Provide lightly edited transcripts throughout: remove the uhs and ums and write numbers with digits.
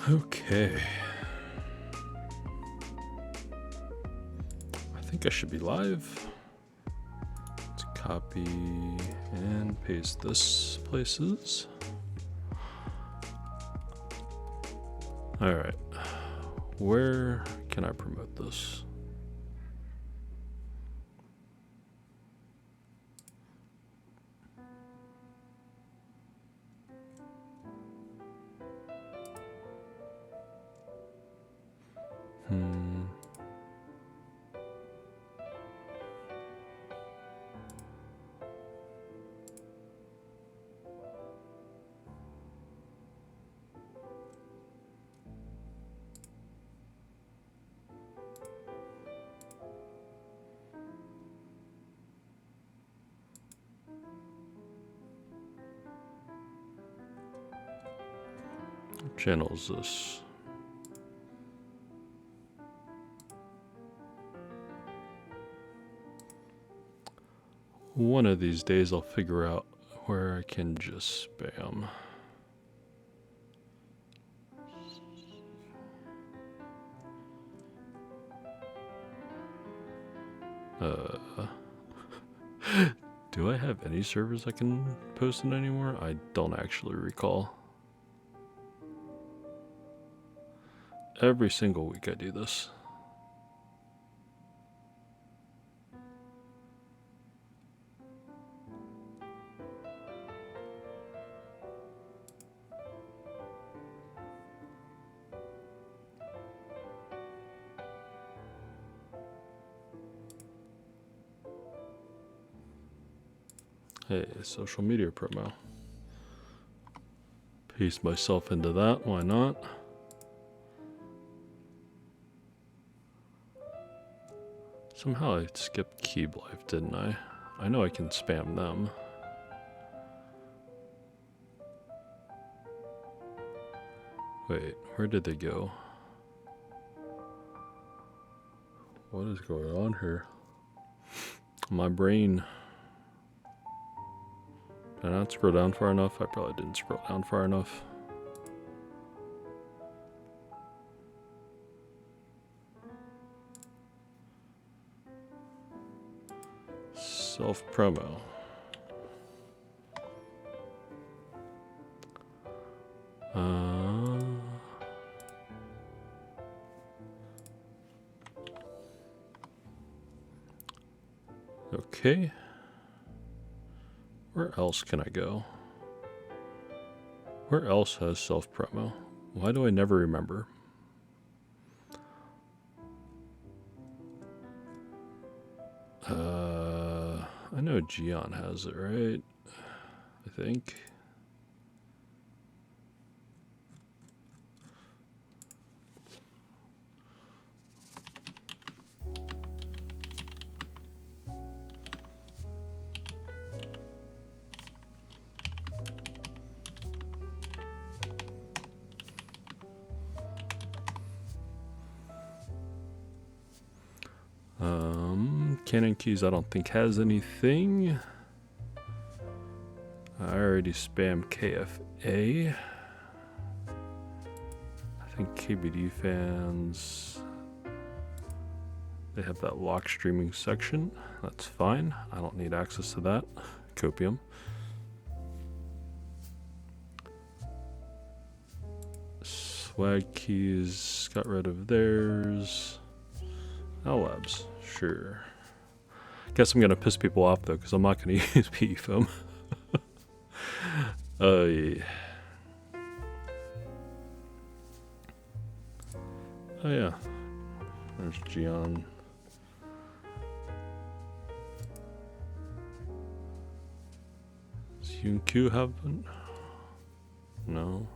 Okay. I think I should be live. Let's copy and paste this places. All right. Where can I promote this? What channel is this? One of these days I'll figure out where I can just spam. Do I have any servers I can post in anymore? I don't actually recall. Every single week I do this. Hey, social media promo. Paste myself into that, why not? Somehow I skipped Keeb Life, didn't I? I know I can spam them. Wait, where did they go? What is going on here? My brain. Did I not scroll down far enough? I probably didn't scroll down far enough. Self-promo. Okay. Where else can I go? Where else has self-promo? Why do I never remember? I know Gion has it, right? I think. Canon Keys I don't think has anything. I already spammed KFA. I think KBD fans, they have that lock streaming section. That's fine. I don't need access to that. Copium. Swag Keys got rid of theirs. Labs, sure. Guess I'm gonna piss people off though, because I'm not gonna use PE foam. Yeah. Oh yeah. There's Gion. Does Yunq have one? No.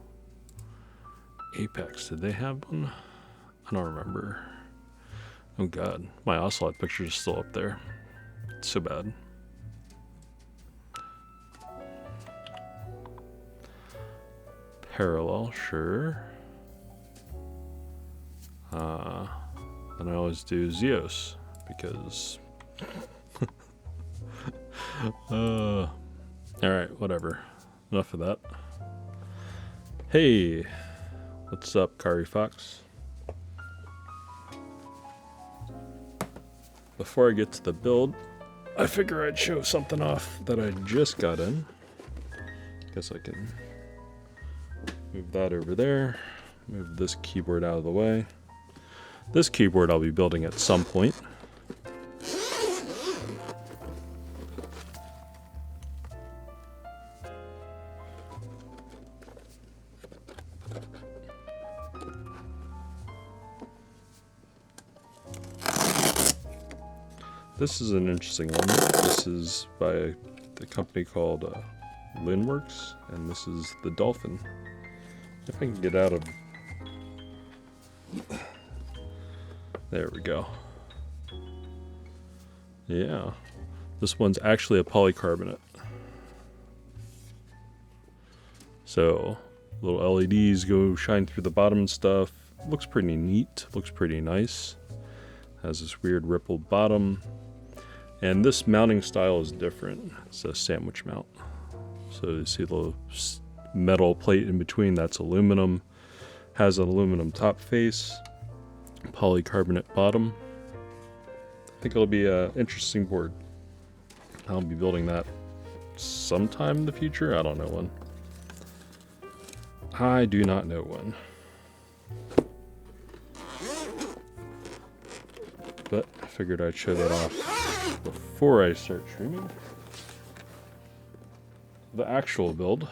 Apex, did they have one? I don't remember. Oh god, my Ocelot picture is still up there. It's so bad. Parallel, sure. Then I always do Zeos because alright, whatever. Enough of that. Hey, What's up, Kari Fox? Before I get to the build, I figure I'd show something off that I just got in. Guess I can move that over there. Move this keyboard out of the way. This keyboard I'll be building at some point. This is an interesting one. This is by a company called Linworks, and this is the Dolphin. If I can get out of... There we go. Yeah. This one's actually a polycarbonate. So, little LEDs go shine through the bottom and stuff. Looks pretty neat. Looks pretty nice. Has this weird rippled bottom. And this mounting style is different. It's a sandwich mount. So you see the metal plate in between, that's aluminum. Has an aluminum top face, polycarbonate bottom. I think it'll be an interesting board. I'll be building that sometime in the future. I don't know when. I do not know when. But I figured I'd show that off before I start streaming. The actual build.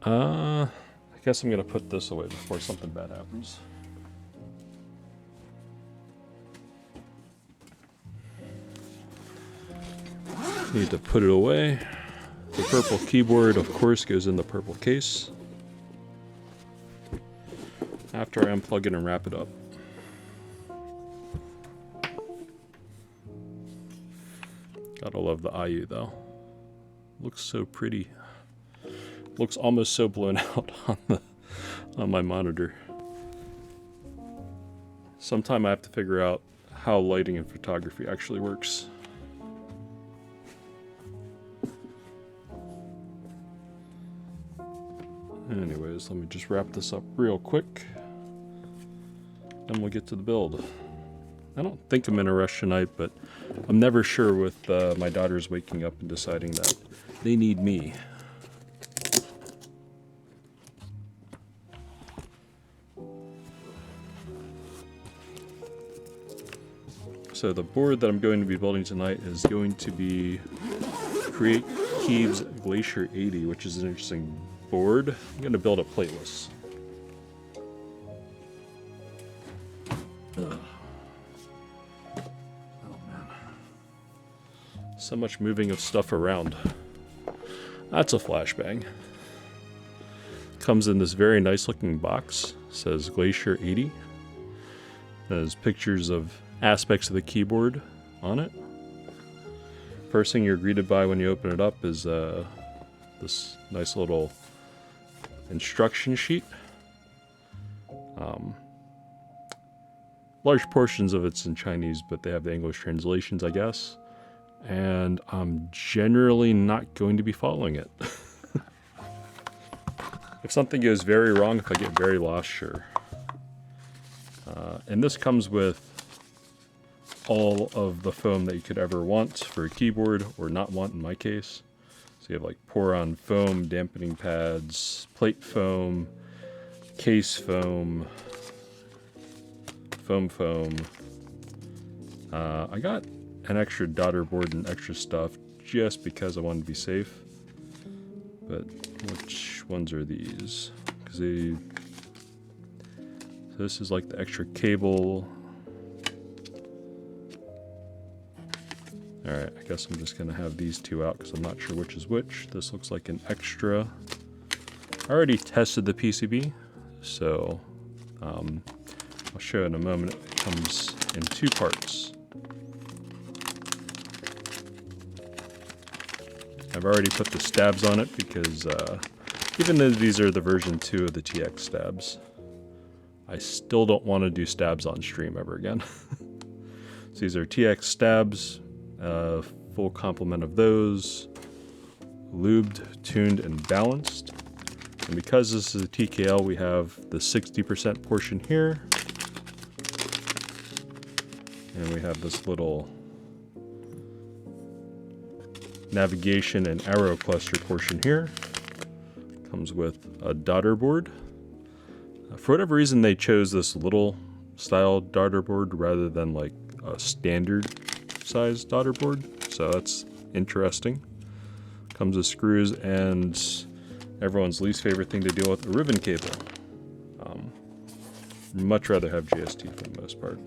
I guess I'm gonna put this away before something bad happens. Need to put it away. The purple keyboard, of course, goes in the purple case. After I unplug it and wrap it up. Gotta love the IU though. Looks so pretty. Looks almost so blown out on my monitor. Sometime I have to figure out how lighting in photography actually works. Anyways, let me just wrap this up real quick. Then we'll get to the build. I don't think I'm in a rush tonight, but I'm never sure with my daughters waking up and deciding that they need me. So the board that I'm going to be building tonight is going to be CreateKeebs Glacier80, which is an interesting board. I'm going to build a Plateless. So much moving of stuff around. That's a flashbang. Comes in this very nice looking box. Says Glacier80. There's pictures of aspects of the keyboard on it. First thing you're greeted by when you open it up is this nice little instruction sheet. Large portions of it's in Chinese, but they have the English translations, I guess. And I'm generally not going to be following it. If something goes very wrong, if I get very lost, sure. And this comes with all of the foam that you could ever want for a keyboard, or not want in my case. So you have like pour-on foam, dampening pads, plate foam, case foam, foam. I got an extra daughter board and extra stuff just because I wanted to be safe. But which ones are these? Because so this is like the extra cable. Alright, I guess I'm just going to have these two out because I'm not sure which is which. This looks like an extra. I already tested the PCB, so I'll show in a moment. It comes in two parts. I've already put the stabs on it because even though these are the version 2 of the TX stabs, I still don't want to do stabs on stream ever again. So these are TX stabs, full complement of those. lubed, tuned, and balanced. And because this is a TKL, we have the 60% portion here. And we have this little navigation and arrow cluster portion here. Comes with a daughter board. For whatever reason, they chose this little style daughter board rather than like a standard size daughter board. So that's interesting. Comes with screws and everyone's least favorite thing to deal with, a ribbon cable. Much rather have GST for the most part.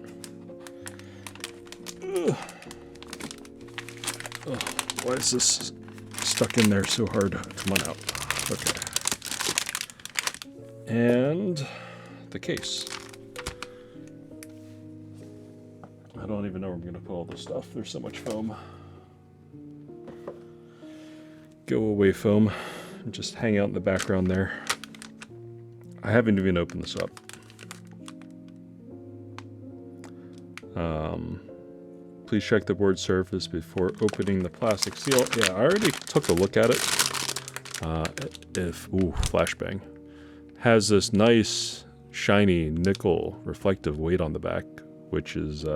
Ugh. Oh, why is this stuck in there so hard? Come on out. Okay. And the case. I don't even know where I'm going to put all this stuff. There's so much foam. Go away, foam. Just hang out in the background there. I haven't even opened this up. Please check the board surface before opening the plastic seal. Yeah, I already took a look at it. Flashbang. Has this nice, shiny, nickel reflective weight on the back, which is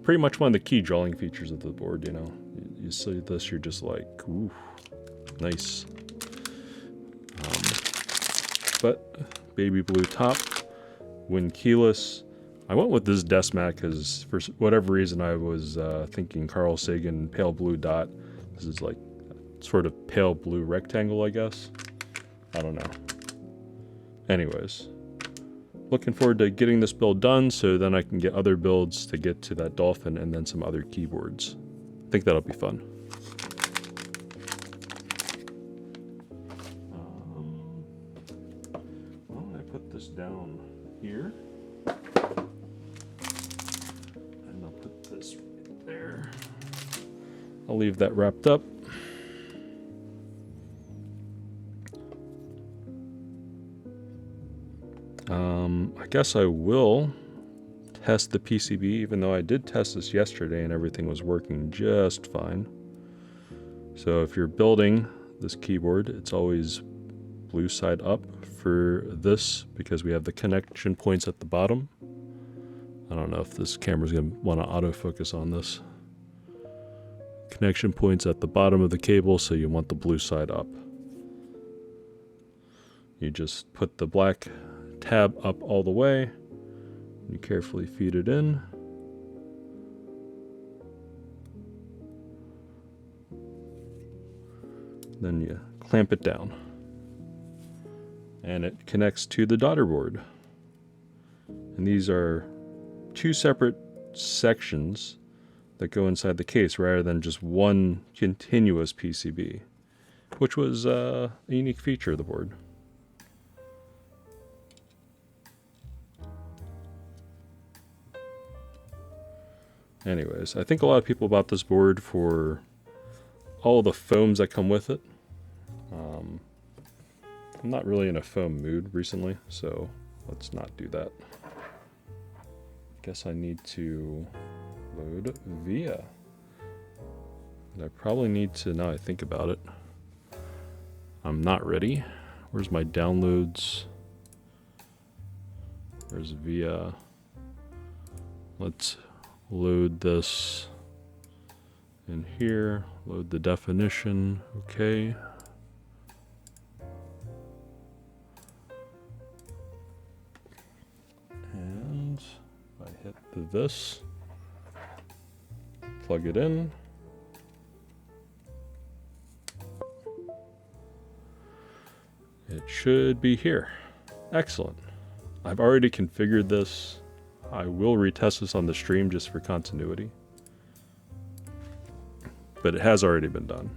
pretty much one of the key drawing features of the board, you know. You see this, you're just like, ooh, nice. But baby blue top, wind keyless. I went with this desk mat because for whatever reason I was thinking Carl Sagan pale blue dot. This is like sort of pale blue rectangle, I guess. I don't know. Anyways, looking forward to getting this build done so then I can get other builds to get to that dolphin and then some other keyboards. I think that'll be fun. Why don't I put this down here? And I'll put this right there. I'll leave that wrapped up. I guess I will test the PCB, even though I did test this yesterday and everything was working just fine. So if you're building this keyboard, it's always blue side up for this because we have the connection points at the bottom. I don't know if this camera's going to want to autofocus on this. Connection points at the bottom of the cable, so you want the blue side up. You just put the black tab up all the way. You carefully feed it in. Then you clamp it down. And it connects to the daughter board. And these are two separate sections that go inside the case rather than just one continuous PCB, which was a unique feature of the board. Anyways, I think a lot of people bought this board for all the foams that come with it. I'm not really in a foam mood recently, so let's not do that. Guess I need to load VIA. And I probably need to, now I think about it, I'm not ready. Where's my downloads? Where's VIA? Let's load this in here, load the definition, okay. And I hit this, plug it in. It should be here. Excellent. I've already configured this. I will retest this on the stream just for continuity. But it has already been done.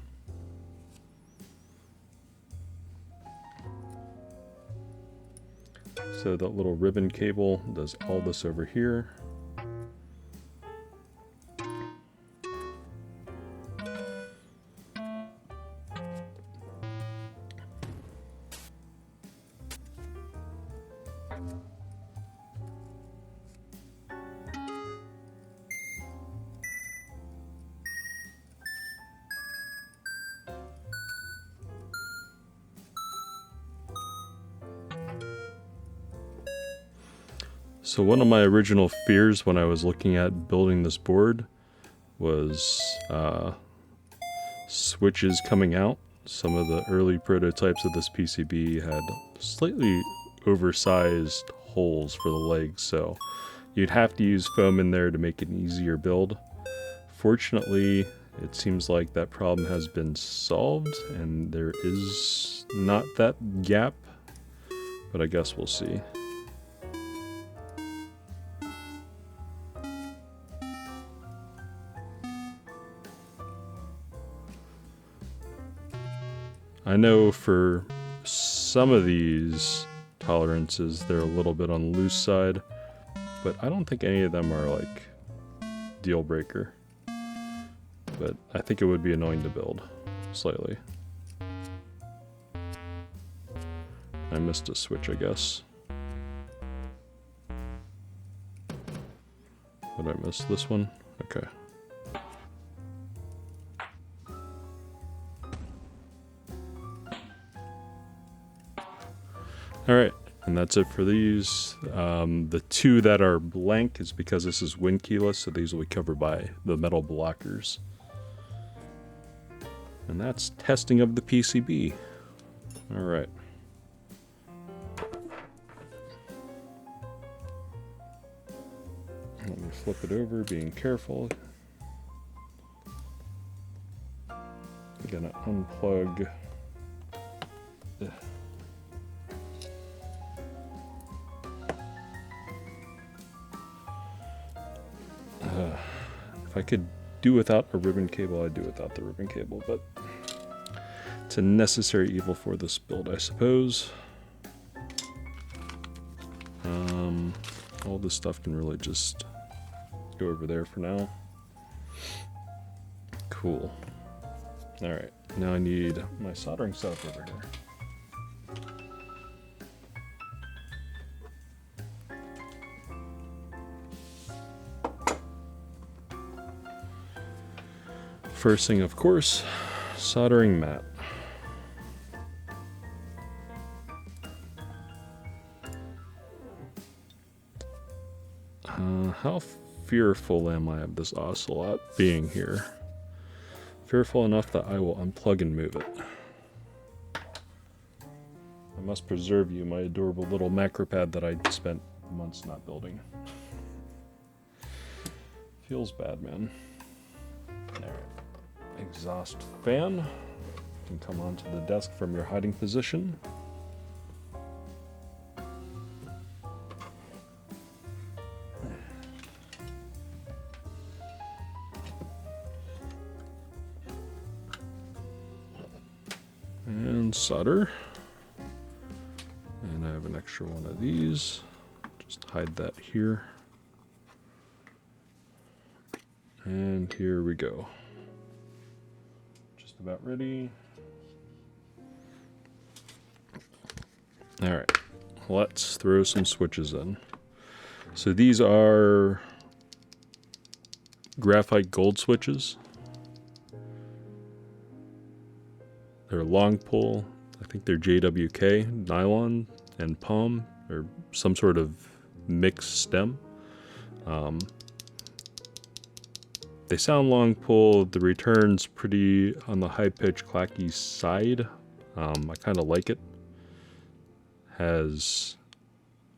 So that little ribbon cable does all this over here. So one of my original fears when I was looking at building this board was switches coming out. Some of the early prototypes of this PCB had slightly oversized holes for the legs, so you'd have to use foam in there to make it an easier build. Fortunately, it seems like that problem has been solved and there is not that gap, but I guess we'll see. I know for some of these tolerances they're a little bit on the loose side, but I don't think any of them are like deal breaker. But I think it would be annoying to build slightly. I missed a switch, I guess. Did I miss this one? Okay. Alright, and that's it for these. The two that are blank is because this is wind keyless, so these will be covered by the metal blockers. And that's testing of the PCB. Alright. Let me flip it over, being careful. I'm gonna unplug. If I could do without a ribbon cable, I'd do without the ribbon cable, but it's a necessary evil for this build, I suppose. All this stuff can really just go over there for now. Cool. Alright, now I need my soldering stuff over here. First thing, of course, soldering mat. How fearful am I of this ocelot being here? Fearful enough that I will unplug and move it. I must preserve you, my adorable little macro pad that I spent months not building. Feels bad, man. Alright. Exhaust fan. You can come onto the desk from your hiding position. And solder. And I have an extra one of these. Just hide that here. And here we go. Just about ready. Alright, let's throw some switches in. So these are Graphite Gold switches. They're long pull. I think they're JWK, nylon, and palm, or some sort of mixed stem. They sound long pull. The return's pretty on the high pitch clacky side. I kind of like it. Has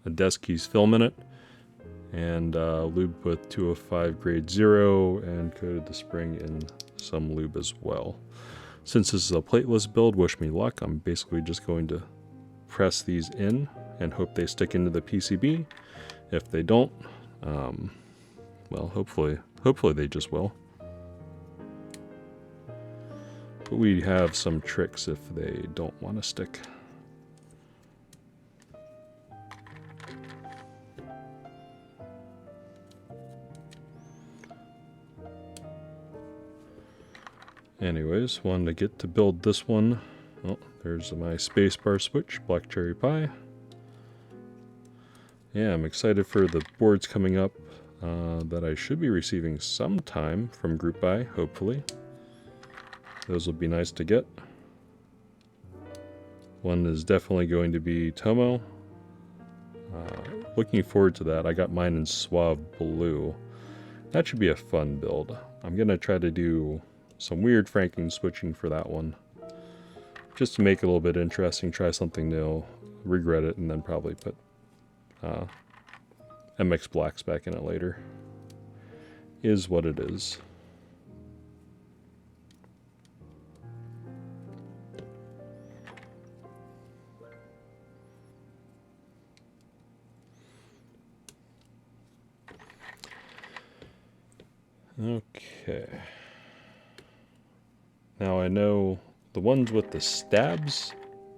a desk keys film in it, and lube with 205 grade 0, and coated the spring in some lube as well. Since this is a plateless build, wish me luck. I'm basically just going to press these in and hope they stick into the PCB. If they don't, well, hopefully they just will. But we have some tricks if they don't want to stick. Anyways, wanted to get to build this one. Oh, there's my spacebar switch, black cherry pie. Yeah, I'm excited for the boards coming up that I should be receiving sometime from Group Buy, hopefully. Those will be nice to get. One is definitely going to be Tomo. looking forward to that. I got mine in Suave Blue. That should be a fun build. I'm going to try to do some weird franking switching for that one. Just to make it a little bit interesting, try something new, regret it, and then probably put MX Blacks back in it later. Is what it is. Okay. Now I know the ones with the stabs,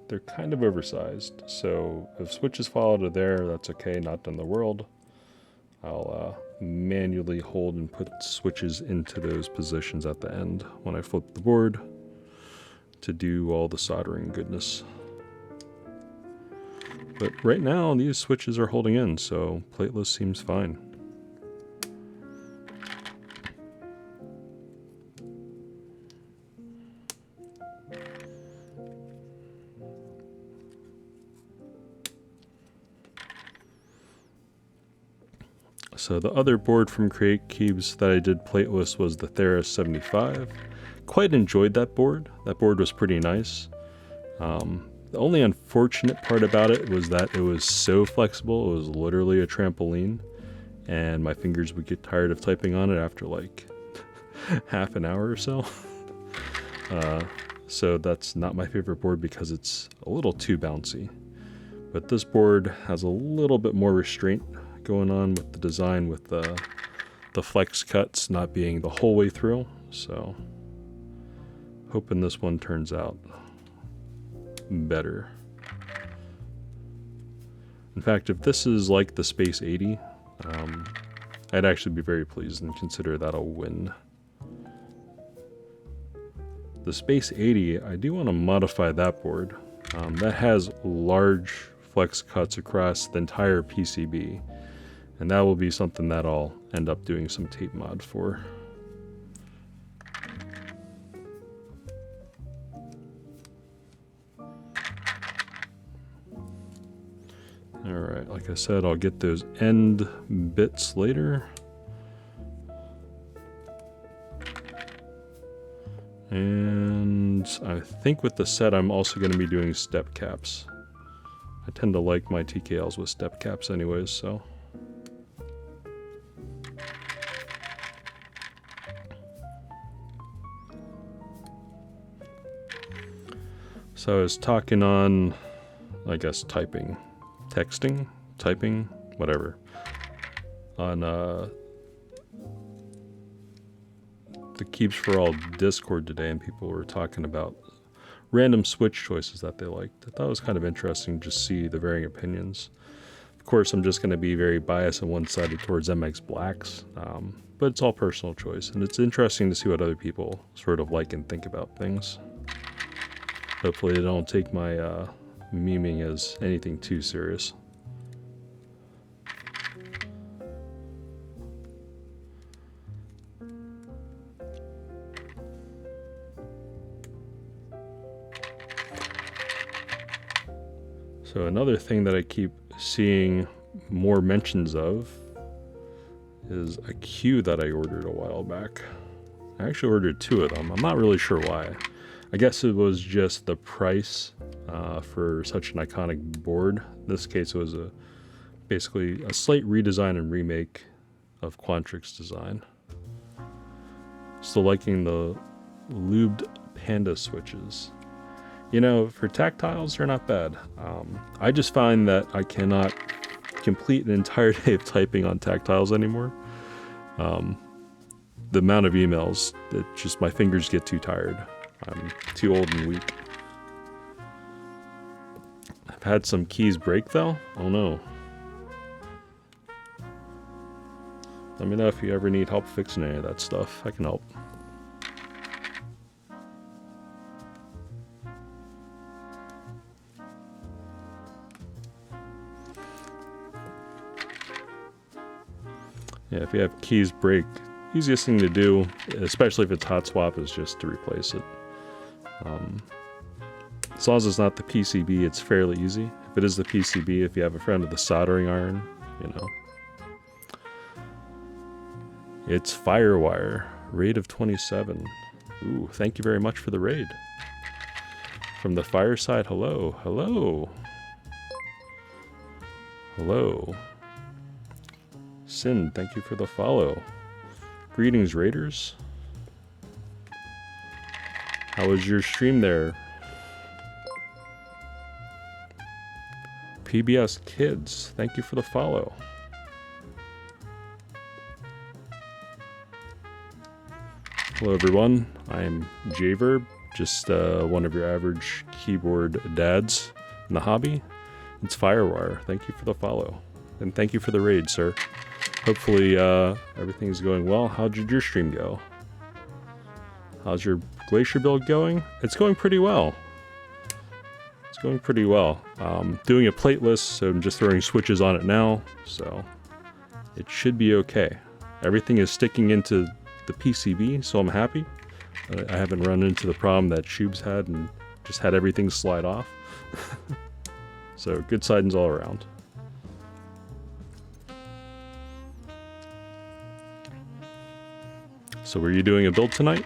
they're kind of oversized. So if switches fall out of there, that's okay, not in the world. I'll manually hold and put switches into those positions at the end when I flip the board to do all the soldering goodness. But right now, these switches are holding in, so Plateless seems fine. So the other board from CreateKeebs that I did Plateless was the Theris 75. Quite enjoyed that board. That board was pretty nice. The only unfortunate part about it was that it was so flexible. It was literally a trampoline, and my fingers would get tired of typing on it after like half an hour or so. So that's not my favorite board because it's a little too bouncy. But this board has a little bit more restraint going on with the design, with the flex cuts not being the whole way through. So hoping this one turns out better. In fact, if this is like the Space 80, I'd actually be very pleased and consider that a win. The Space 80, I do want to modify that board. That has large flex cuts across the entire PCB, and that will be something that I'll end up doing some tape mod for. Alright, like I said, I'll get those end bits later. And I think with the set I'm also going to be doing step caps. I tend to like my TKLs with step caps anyways, so. So I was talking on, I guess, texting, typing, whatever, on the Keeps for All Discord today, and people were talking about random switch choices that they liked. I thought it was kind of interesting to see the varying opinions. Of course, I'm just going to be very biased and one-sided towards MX Blacks, but it's all personal choice, and it's interesting to see what other people sort of like and think about things. Hopefully they don't take my memeing as anything too serious. So another thing that I keep seeing more mentions of is a cue that I ordered a while back. I actually ordered 2 of them. I'm not really sure why. I guess it was just the price for such an iconic board. In this case, it was basically a slight redesign and remake of Quantric's design. Still liking the lubed panda switches. You know, for tactiles, they're not bad. I just find that I cannot complete an entire day of typing on tactiles anymore. The amount of emails, my fingers get too tired. I'm too old and weak. I've had some keys break though. Oh no. Let me know if you ever need help fixing any of that stuff. I can help. Yeah, if you have keys break, easiest thing to do, especially if it's hot swap, is just to replace it. As long as it's not the PCB, it's fairly easy. If it is the PCB, if you have a friend with a soldering iron, you know. It's Firewire, raid of 27. Ooh, thank you very much for the raid. From the fireside, hello, hello. Hello. Sin, thank you for the follow. Greetings, raiders. How was your stream there? PBS Kids, thank you for the follow. Hello everyone, I'm Javerb, just one of your average keyboard dads in the hobby. It's Firewire, thank you for the follow. And thank you for the raid, sir. Hopefully everything's going well. How did your stream go? How's your Glacier build going? It's going pretty well. It's going pretty well. Doing a plateless, so I'm just throwing switches on it now, so it should be okay. Everything is sticking into the PCB, so I'm happy. I haven't run into the problem that Shubes had and just had everything slide off. So good signs all around. So were you doing a build tonight?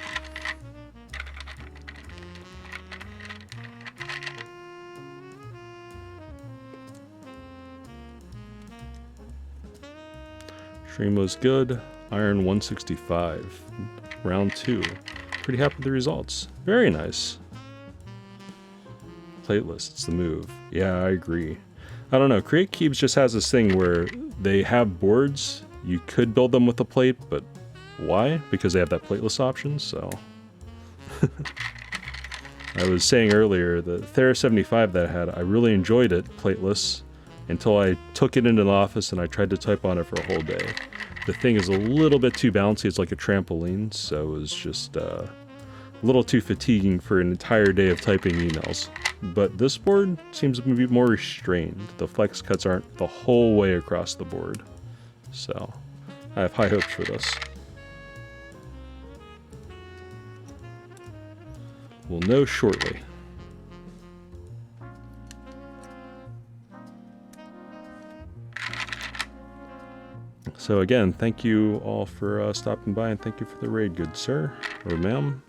Stream was good. Iron 165. Round 2. Pretty happy with the results. Very nice. Plateless, it's the move. Yeah, I agree. I don't know, CreateKeebs just has this thing where they have boards. You could build them with a plate, but why? Because they have that plateless option, so... I was saying earlier, the Thera75 that I had, I really enjoyed it, plateless, until I took it into the office and I tried to type on it for a whole day. The thing is a little bit too bouncy, it's like a trampoline, so it was just a little too fatiguing for an entire day of typing emails. But this board seems to be more restrained. The flex cuts aren't the whole way across the board. So, I have high hopes for this. We'll know shortly. So again, thank you all for stopping by, and thank you for the raid, good sir, or ma'am.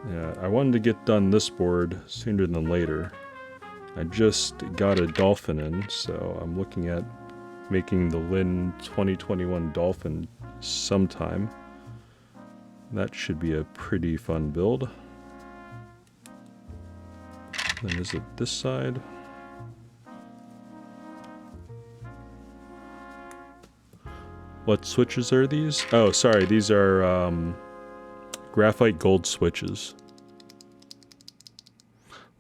Yeah, I wanted to get done this board sooner than later. I just got a dolphin in, so I'm looking at making the Lin 2021 dolphin sometime. That should be a pretty fun build. Then is it this side? What switches are these? Oh, sorry, these are Graphite Gold switches.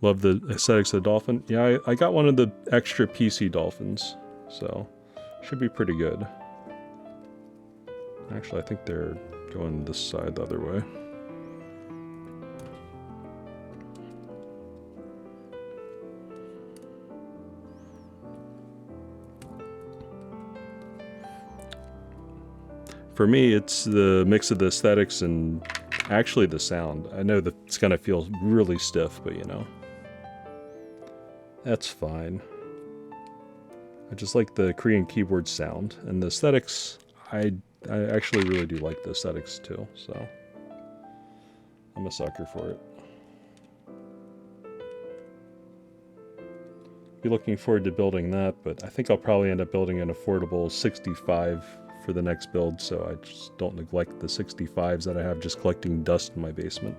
Love the aesthetics of the dolphin. Yeah, I got one of the extra PC dolphins, so should be pretty good. Actually, I think they're going this side the other way. For me, it's the mix of the aesthetics and actually the sound. I know that it's gonna feel really stiff, but you know, that's fine. I just like the Korean keyboard sound, and the aesthetics, I actually really do like the aesthetics too, so I'm a sucker for it. Be looking forward to building that, but I think I'll probably end up building an affordable 65 for the next build, so I just don't neglect the 65s that I have just collecting dust in my basement.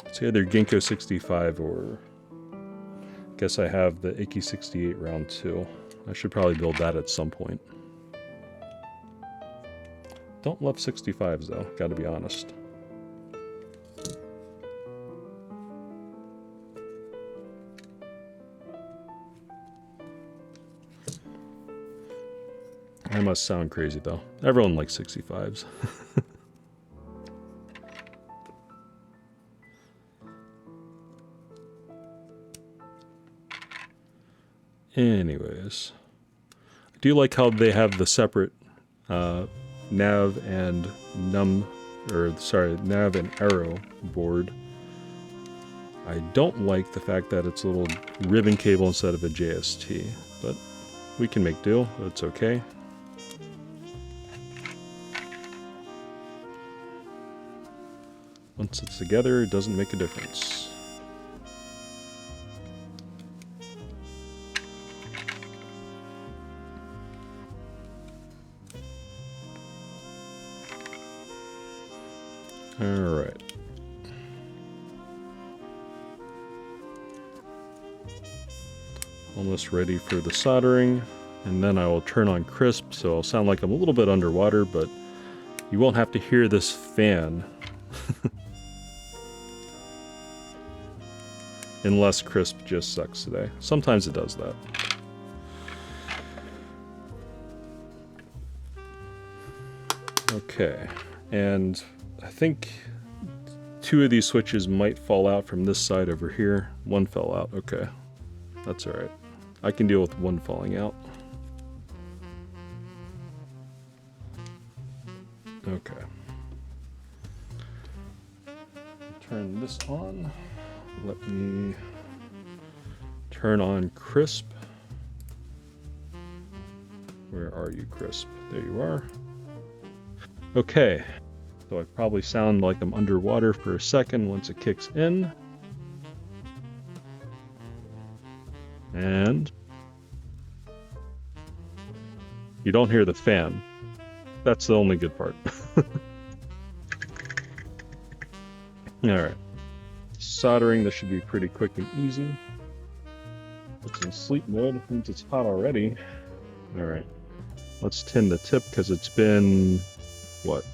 It's either Ginkgo 65 or I guess I have the Icky 68 round 2. I should probably build that at some point. Don't love 65s though, gotta be honest. I must sound crazy though. Everyone likes 65s. Anyways, do like how they have the separate nav and nav and arrow board. I don't like the fact that it's a little ribbon cable instead of a JST, but we can make do. It's okay. Once it's together, it doesn't make a difference. All right. Almost ready for the soldering, and then I will turn on crisp, so I'll sound like I'm a little bit underwater, but you won't have to hear this fan. Unless crisp just sucks today. Sometimes it does that. Okay, and I think 2 of these switches might fall out from this side over here. 1 fell out, okay. That's alright. I can deal with 1 falling out. Okay. Turn this on. Let me turn on crisp. Where are you, crisp? There you are. Okay. So I probably sound like I'm underwater for a second once it kicks in. And you don't hear the fan. That's the only good part. Alright. Soldering, this should be pretty quick and easy. It's in sleep mode, means it's hot already. Alright. Let's tin the tip because it's been, what,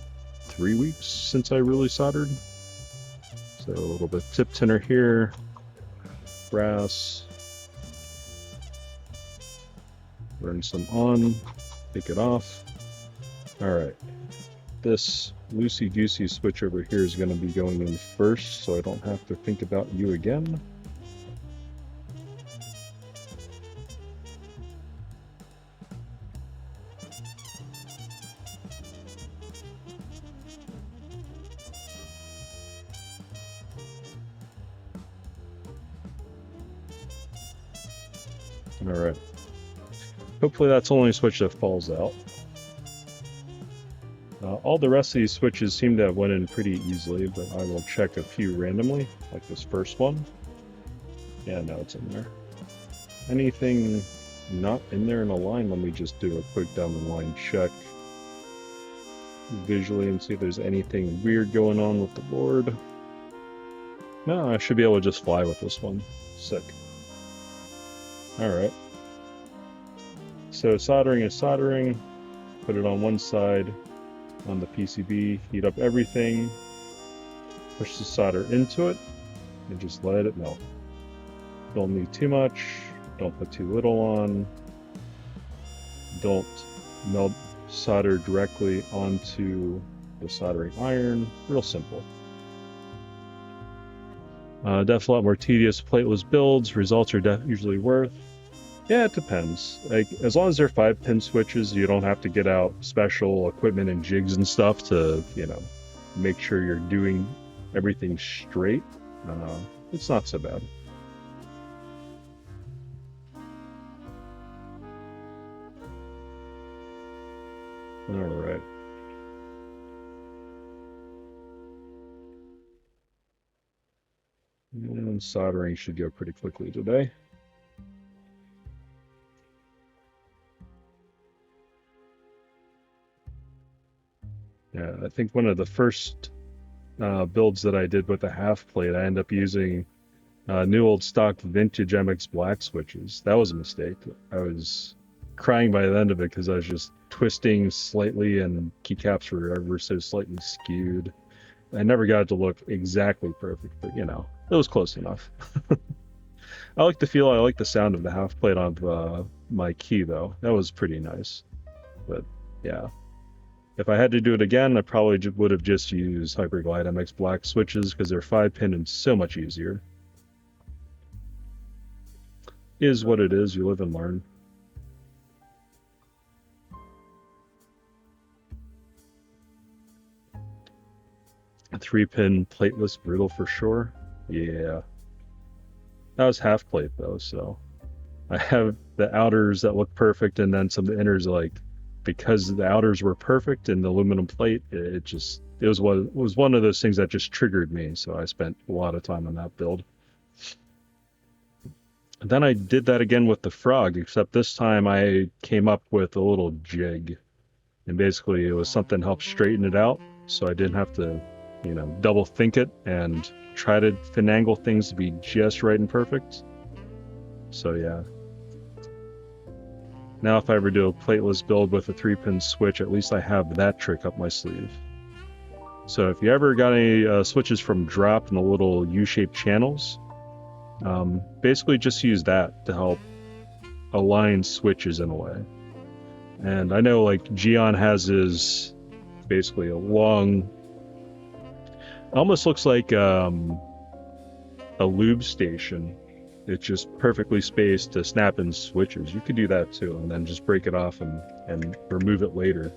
3 weeks since I really soldered? So a little bit tip tinner here. Brass. Burn some on. Take it off. Alright. This loosey-goosey switch over here is going to be going in first, so I don't have to think about you again. Alright. Hopefully that's the only switch that falls out. All the rest of these switches seem to have went in pretty easily, but I will check a few randomly, like this first one. Yeah, no, it's in there. Anything not in there in a line, let me just do a quick down the line check visually and see if there's anything weird going on with the board. No, I should be able to just fly with this one. Sick. Alright. So soldering is soldering. Put it on one side on the PCB, heat up everything, push the solder into it, and just let it melt. Don't need too much, don't put too little on, don't melt solder directly onto the soldering iron. Real simple. Definitely a lot more tedious plateless builds. Results are usually worth. Yeah, it depends. Like, as long as they're 5-pin switches, you don't have to get out special equipment and jigs and stuff to, you know, make sure you're doing everything straight. It's not so bad. Alright. And soldering should go pretty quickly today. Yeah, I think one of the first builds that I did with the half plate, I ended up using new old stock vintage MX black switches. That was a mistake. I was crying by the end of it because I was just twisting slightly and keycaps were ever so slightly skewed. I never got it to look exactly perfect, but you know, it was close enough. I like the feel, I like the sound of the half plate on my key though. That was pretty nice. But yeah. If I had to do it again, I probably would have just used Hyperglide MX Black switches because they're 5-pin and so much easier. Is what it is, you live and learn. A 3-pin plateless brutal for sure. Yeah. That was half plate though, so I have the outers that look perfect and then some of the inners like because the outers were perfect in the aluminum plate, it was one of those things that just triggered me, so I spent a lot of time on that build. And then I did that again with the frog, except this time I came up with a little jig. And basically it was something to help straighten it out, so I didn't have to, double think it and try to finagle things to be just right and perfect. So yeah. Now if I ever do a plateless build with a 3-pin switch, at least I have that trick up my sleeve. So if you ever got any switches from Drop in the little U-shaped channels, basically just use that to help align switches in a way. And I know like Gion has his basically a long, almost looks like a lube station. It's just perfectly spaced to snap in switches. You could do that too, and then just break it off and remove it later.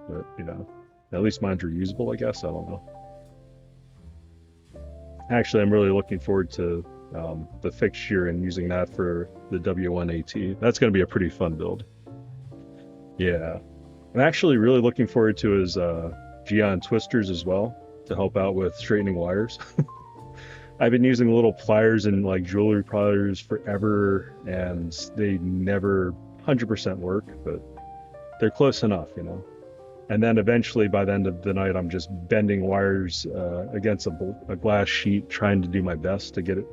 But at least mine's reusable, I guess. I don't know. Actually, I'm really looking forward to the fixture and using that for the W1AT. That's going to be a pretty fun build. Yeah. I'm actually really looking forward to his Gion twisters as well to help out with straightening wires. I've been using little pliers and like jewelry pliers forever, and they never 100% work, but they're close enough, And then eventually, by the end of the night, I'm just bending wires against a glass sheet, trying to do my best to get it.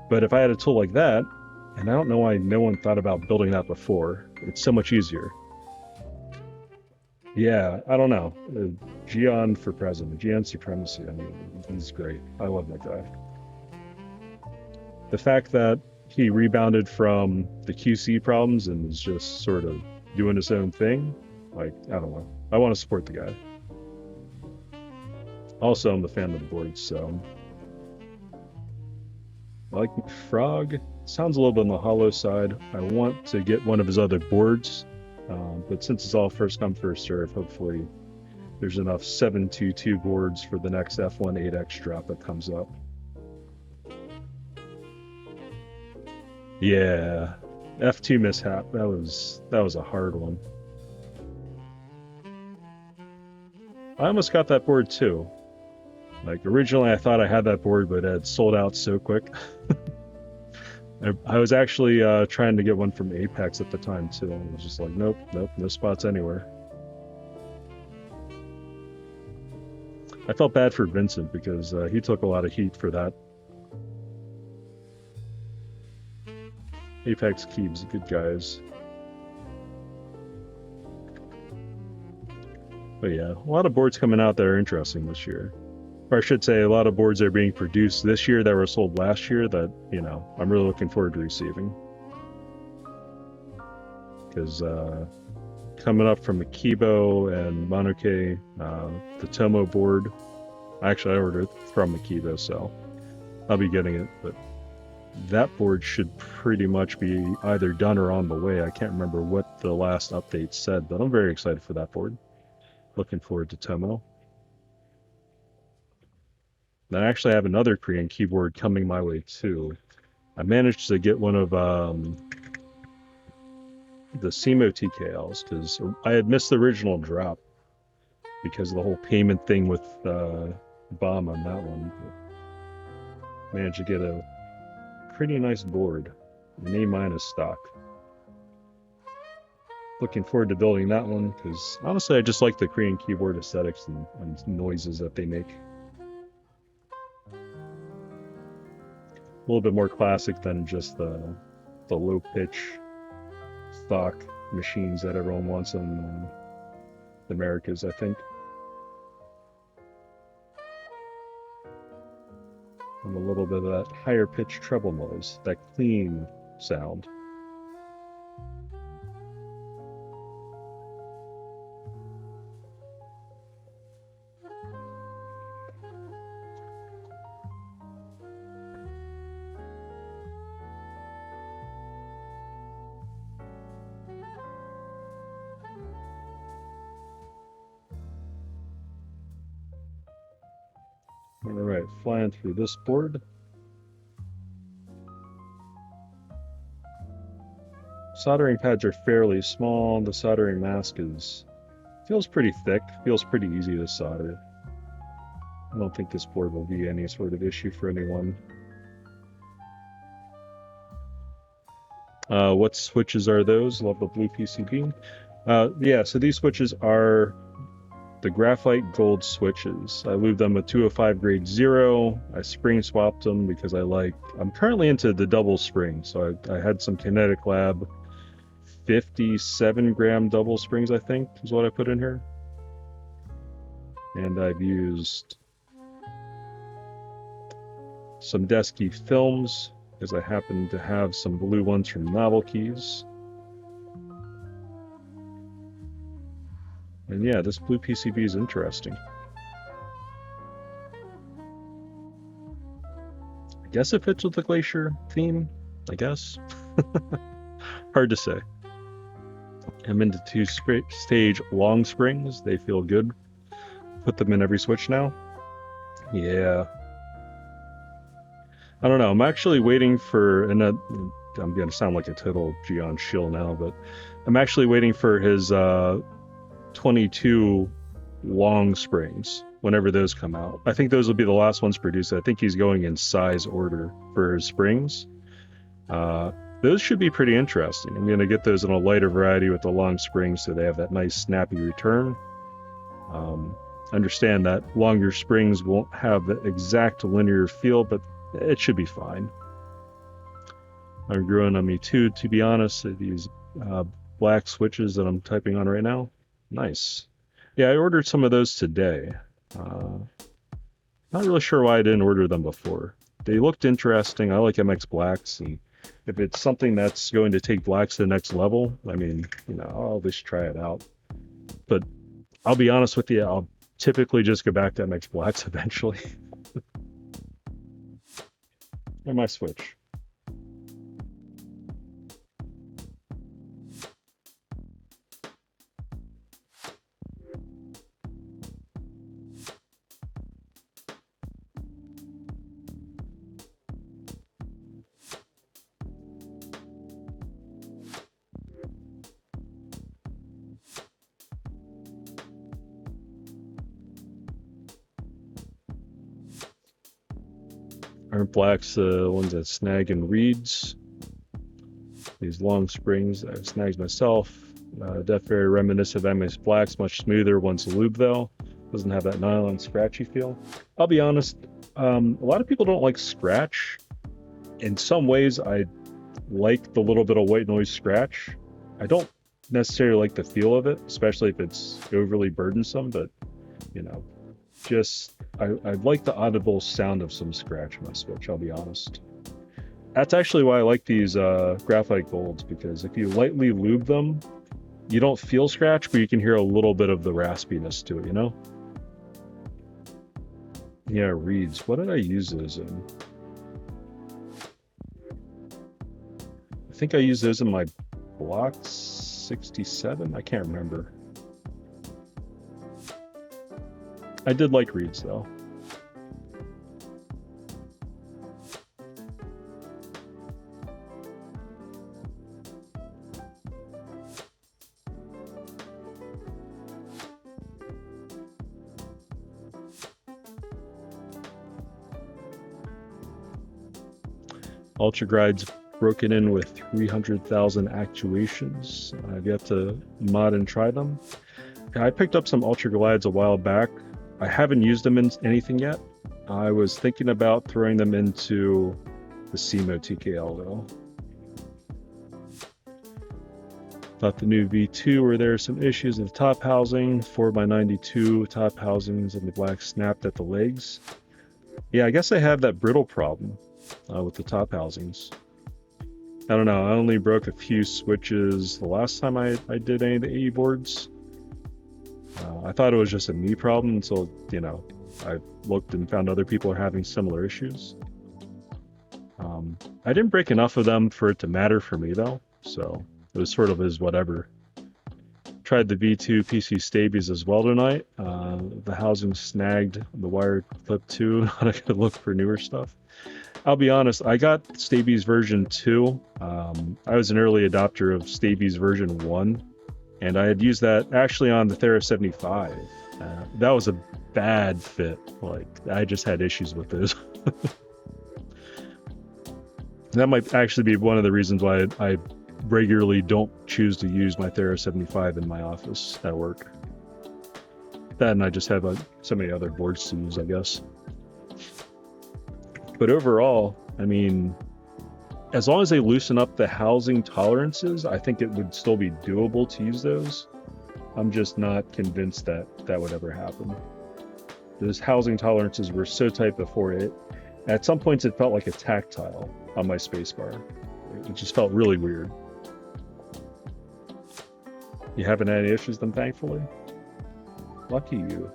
But if I had a tool like that, and I don't know why no one thought about building that before, it's so much easier. Yeah, I don't know. Gion for president, Gion supremacy. I mean, he's great. I love that guy. The fact that he rebounded from the QC problems and is just sort of doing his own thing, like, I don't know. I want to support the guy. Also, I'm the fan of the board, so I like Frog. Sounds a little bit on the hollow side. I want to get one of his other boards, but since it's all first come first serve, hopefully there's enough 722 boards for the next F1 drop that comes up. Yeah, F2 mishap. That was a hard one. I almost got that board too. Like originally I thought I had that board, but it had sold out so quick. I was actually trying to get one from Apex at the time too, and I was just like, nope, no spots anywhere. I felt bad for Vincent because he took a lot of heat for that. Apex Keebs, good guys. But yeah, a lot of boards coming out that are interesting this year. Or I should say, a lot of boards that are being produced this year that were sold last year that, I'm really looking forward to receiving. Because coming up from Akibo and Monoke, the Tomo board, actually I ordered it from Akibo, so I'll be getting it. But that board should pretty much be either done or on the way. I can't remember what the last update said, but I'm very excited for that board. Looking forward to Tomo. Then I actually have another Korean keyboard coming my way too. I managed to get one of the SEMO TKLs because I had missed the original drop because of the whole payment thing with bomb on that one. But managed to get a pretty nice board, an A- stock. Looking forward to building that one because honestly I just like the Korean keyboard aesthetics and noises that they make. A little bit more classic than just the low pitch stock machines that everyone wants in the Americas, I think. And a little bit of that higher pitch treble noise, that clean sound. Alright, flying through this board. Soldering pads are fairly small. The soldering mask feels pretty thick, feels pretty easy to solder. I don't think this board will be any sort of issue for anyone. What switches are those? Love the blue PCB. Yeah, so these switches are the Graphite Gold switches. I lubed them with 205 grade 0. I spring swapped them because I'm currently into the double spring, so I had some Kinetic Lab 57 gram double springs, I think, is what I put in here. And I've used some Desky films because I happen to have some blue ones from Novel Keys. And yeah, this blue PCB is interesting. I guess it fits with the Glacier theme, I guess. Hard to say. I'm into 2-stage long springs. They feel good. Put them in every switch now. Yeah. I don't know. I'm actually waiting for, and I'm going to sound like a total Gian shill now, but I'm actually waiting for his 22 long springs whenever those come out. I think those will be the last ones produced. I think he's going in size order for his springs. Those should be pretty interesting. I'm going to get those in a lighter variety with the long springs so they have that nice snappy return. Understand that longer springs won't have the exact linear feel, but it should be fine. Are growing on me too, to be honest. These black switches that I'm typing on right now. Nice. Yeah, I ordered some of those today. Not really sure why I didn't order them before. They looked interesting. I like MX blacks, and if it's something that's going to take blacks to the next level, I mean, I'll just try it out. But I'll be honest with you, I'll typically just go back to MX blacks eventually. And my switch. Aren't blacks the ones that snag in reeds? These long springs I've snagged myself. Def very reminiscent of MX blacks, much smoother once lubed though. Doesn't have that nylon scratchy feel. I'll be honest, a lot of people don't like scratch. In some ways, I like the little bit of white noise scratch. I don't necessarily like the feel of it, especially if it's overly burdensome, but I like the audible sound of some scratch in my switch, I'll be honest. That's actually why I like these Graphite Golds, because if you lightly lube them, you don't feel scratch, but you can hear a little bit of the raspiness to it, Yeah, reeds. What did I use those in? I think I used those in my Block 67? I can't remember. I did like reeds though. Ultra Gride's broken in with 300,000 actuations. I've yet to mod and try them. I picked up some Ultra Glides a while back. I haven't used them in anything yet. I was thinking about throwing them into the CMO TKL though. Thought the new V2 were there some issues with the top housing, 4x92 top housings, and the black snapped at the legs. Yeah, I guess I have that brittle problem with the top housings. I don't know, I only broke a few switches the last time I did any of the AE boards. I thought it was just a me problem until, I looked and found other people are having similar issues. I didn't break enough of them for it to matter for me though, so it was sort of as whatever. Tried the V2 PC stabies as well tonight. The housing snagged, the wire clipped too. Now I gotta look for newer stuff. I'll be honest, I got Stabies version 2. I was an early adopter of Stabies version 1, and I had used that actually on the Thera 75. That was a bad fit. Like, I just had issues with those. That might actually be one of the reasons why I regularly don't choose to use my Thera 75 in my office at work. That, and I just have so many other boards to use, I guess. But overall, I mean, as long as they loosen up the housing tolerances, I think it would still be doable to use those. I'm just not convinced that that would ever happen. Those housing tolerances were so tight before it. At some points, it felt like a tactile on my spacebar. It just felt really weird. You haven't had any issues with them, thankfully? Lucky you.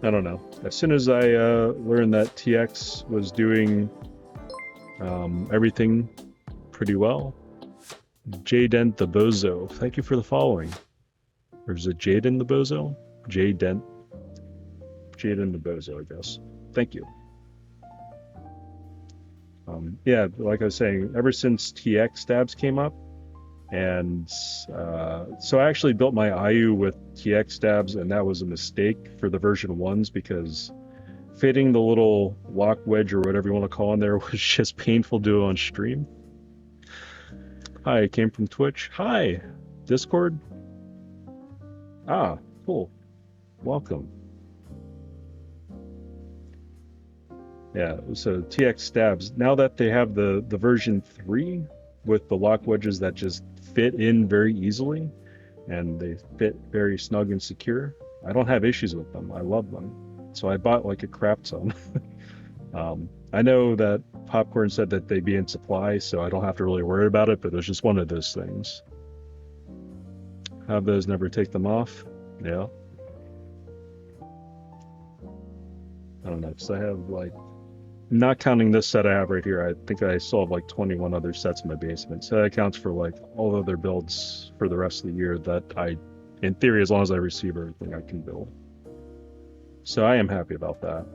I don't know. As soon as I learned that TX was doing everything pretty well, J-Dent the Bozo, thank you for the following. Or is it Jaden the Bozo? J-Dent. Jaden the Bozo, I guess. Thank you. Yeah, like I was saying, ever since TX stabs came up, and so I actually built my IU with TX stabs, and that was a mistake for the version 1s because fitting the little lock wedge or whatever you want to call in there was just painful to do on stream. Hi, it came from Twitch. Hi, Discord. Ah, cool. Welcome. Yeah, so TX stabs, now that they have the version 3 with the lock wedges that just fit in very easily and they fit very snug and secure, I don't have issues with them. I love them. So I bought like a crap ton. I know that Popcorn said that they'd be in supply, so I don't have to really worry about it, but it was just one of those things. Have those, never take them off. Yeah. I don't know, because I have like, not counting this set I have right here, I think I still have like 21 other sets in my basement. So that accounts for like all other builds for the rest of the year that I, in theory, as long as I receive everything, I can build. So I am happy about that.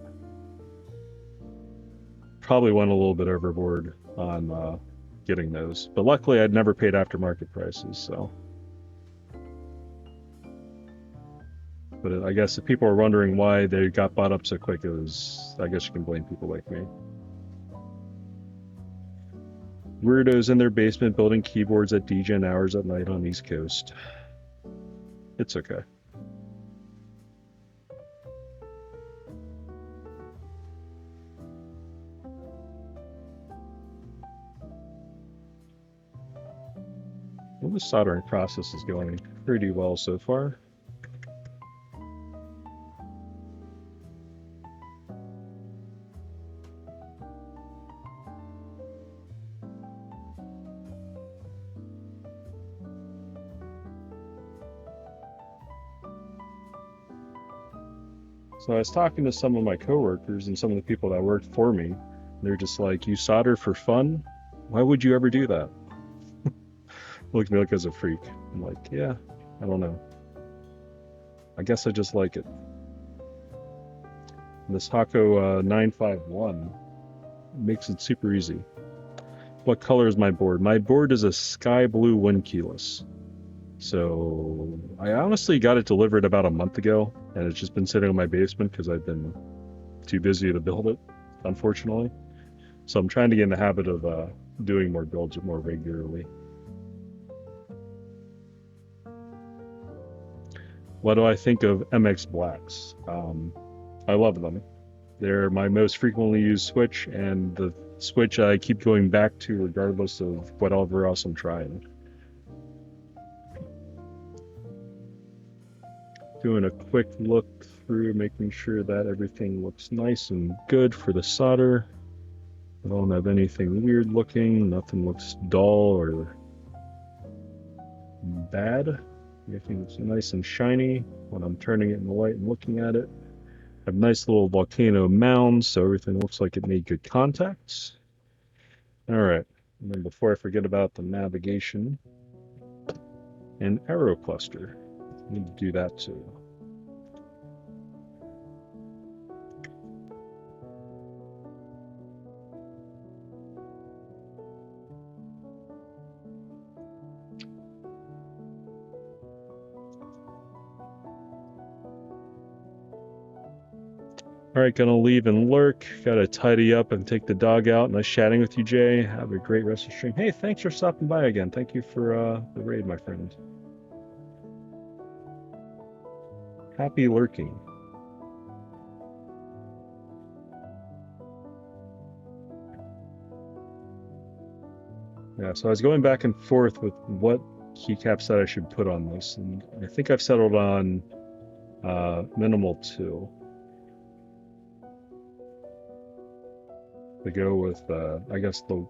Probably went a little bit overboard on getting those, but luckily I'd never paid aftermarket prices, so. But I guess if people are wondering why they got bought up so quick, it was, I guess you can blame people like me. Weirdos in their basement building keyboards at DGen hours at night on East Coast. It's okay. Well, the soldering process is going pretty well so far. So I was talking to some of my coworkers and some of the people that worked for me. They're just like, you solder for fun? Why would you ever do that? Look at me like as a freak. I'm like, yeah, I don't know. I guess I just like it. This Hako 951 makes it super easy. What color is my board? My board is a sky blue 1 keyless. So I honestly got it delivered about a month ago, and it's just been sitting in my basement because I've been too busy to build it, unfortunately. So I'm trying to get in the habit of doing more builds more regularly. What do I think of MX Blacks? I love them. They're my most frequently used switch, and the switch I keep going back to regardless of whatever else I'm trying. Doing a quick look through, making sure that everything looks nice and good for the solder. I don't have anything weird looking, nothing looks dull or bad. making it nice and shiny when I'm turning it in the light and looking at it. I have nice little volcano mounds, so everything looks like it made good contacts. All right, and then before I forget about the navigation and arrow cluster, I need to do that too. All right, gonna leave and lurk. Gotta tidy up and take the dog out. Nice chatting with you, Jay. Have a great rest of the stream. Hey, thanks for stopping by again. Thank you for the raid, my friend. Happy lurking. Yeah, so I was going back and forth with what keycap set I should put on this, and I think I've settled on minimal 2. To go with, I guess, the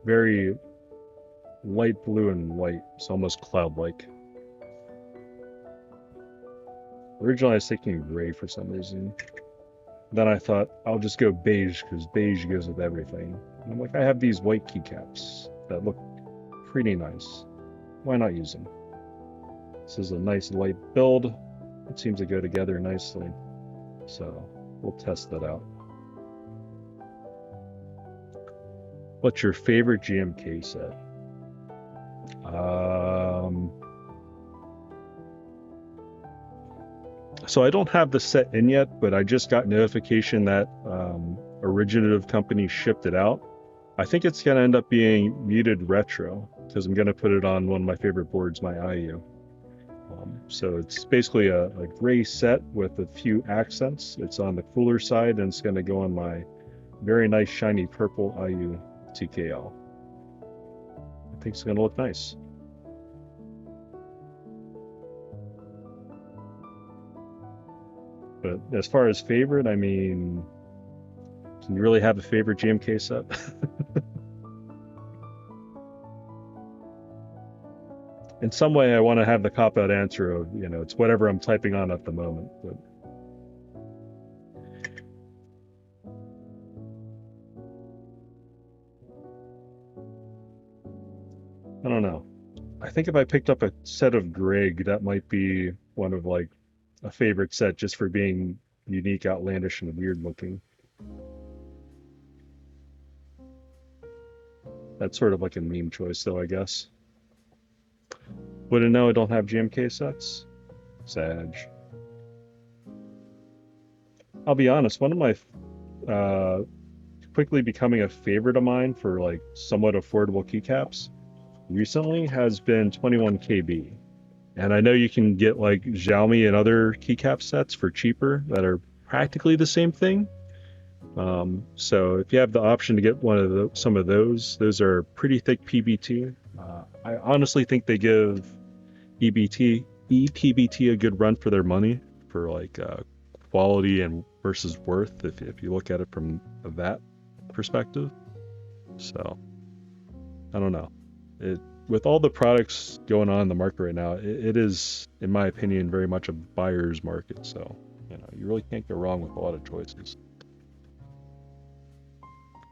very light blue and white. It's almost cloud-like. Originally, I was thinking gray for some reason. Then I thought, I'll just go beige, because beige goes with everything. And I'm like, I have these white keycaps that look pretty nice. Why not use them? This is a nice light build. It seems to go together nicely. So, we'll test that out. What's your favorite GMK set? So I don't have the set in yet, but I just got notification that Originative Company shipped it out. I think it's going to end up being Muted Retro, because I'm going to put it on one of my favorite boards, my IU. So it's basically a gray set with a few accents. It's on the cooler side, and it's going to go on my very nice shiny purple IU TKL. I think it's going to look nice. But as far as favorite, I mean, can you really have a favorite GMK set? In some way, I want to have the cop-out answer of, it's whatever I'm typing on at the moment. But I don't know. I think if I picked up a set of Grig, that might be one of like a favorite set just for being unique, outlandish, and weird looking. That's sort of like a meme choice, though, I guess. Wouldn't know I don't have GMK sets. Sag. I'll be honest, one of my quickly becoming a favorite of mine for like somewhat affordable keycaps recently has been 21KB. And I know you can get like Xiaomi and other keycap sets for cheaper that are practically the same thing. So if you have the option to get one of some of those are pretty thick PBT. I honestly think they give EPBT a good run for their money for like quality and versus worth if you look at it from that perspective. So I don't know. With all the products going on in the market right now, it is, in my opinion, very much a buyer's market. So you really can't go wrong with a lot of choices.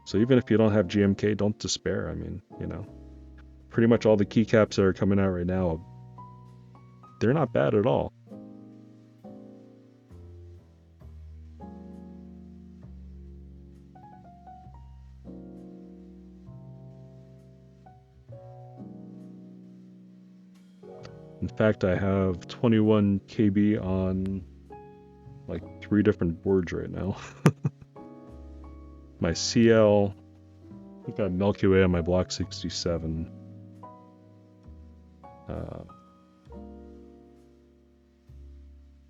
So even if you don't have GMK, don't despair. I mean, pretty much all the keycaps that are coming out right now, they're not bad at all. In fact, I have 21 KB on like 3 different boards right now. My CL, I think I have Milky Way on my Block 67.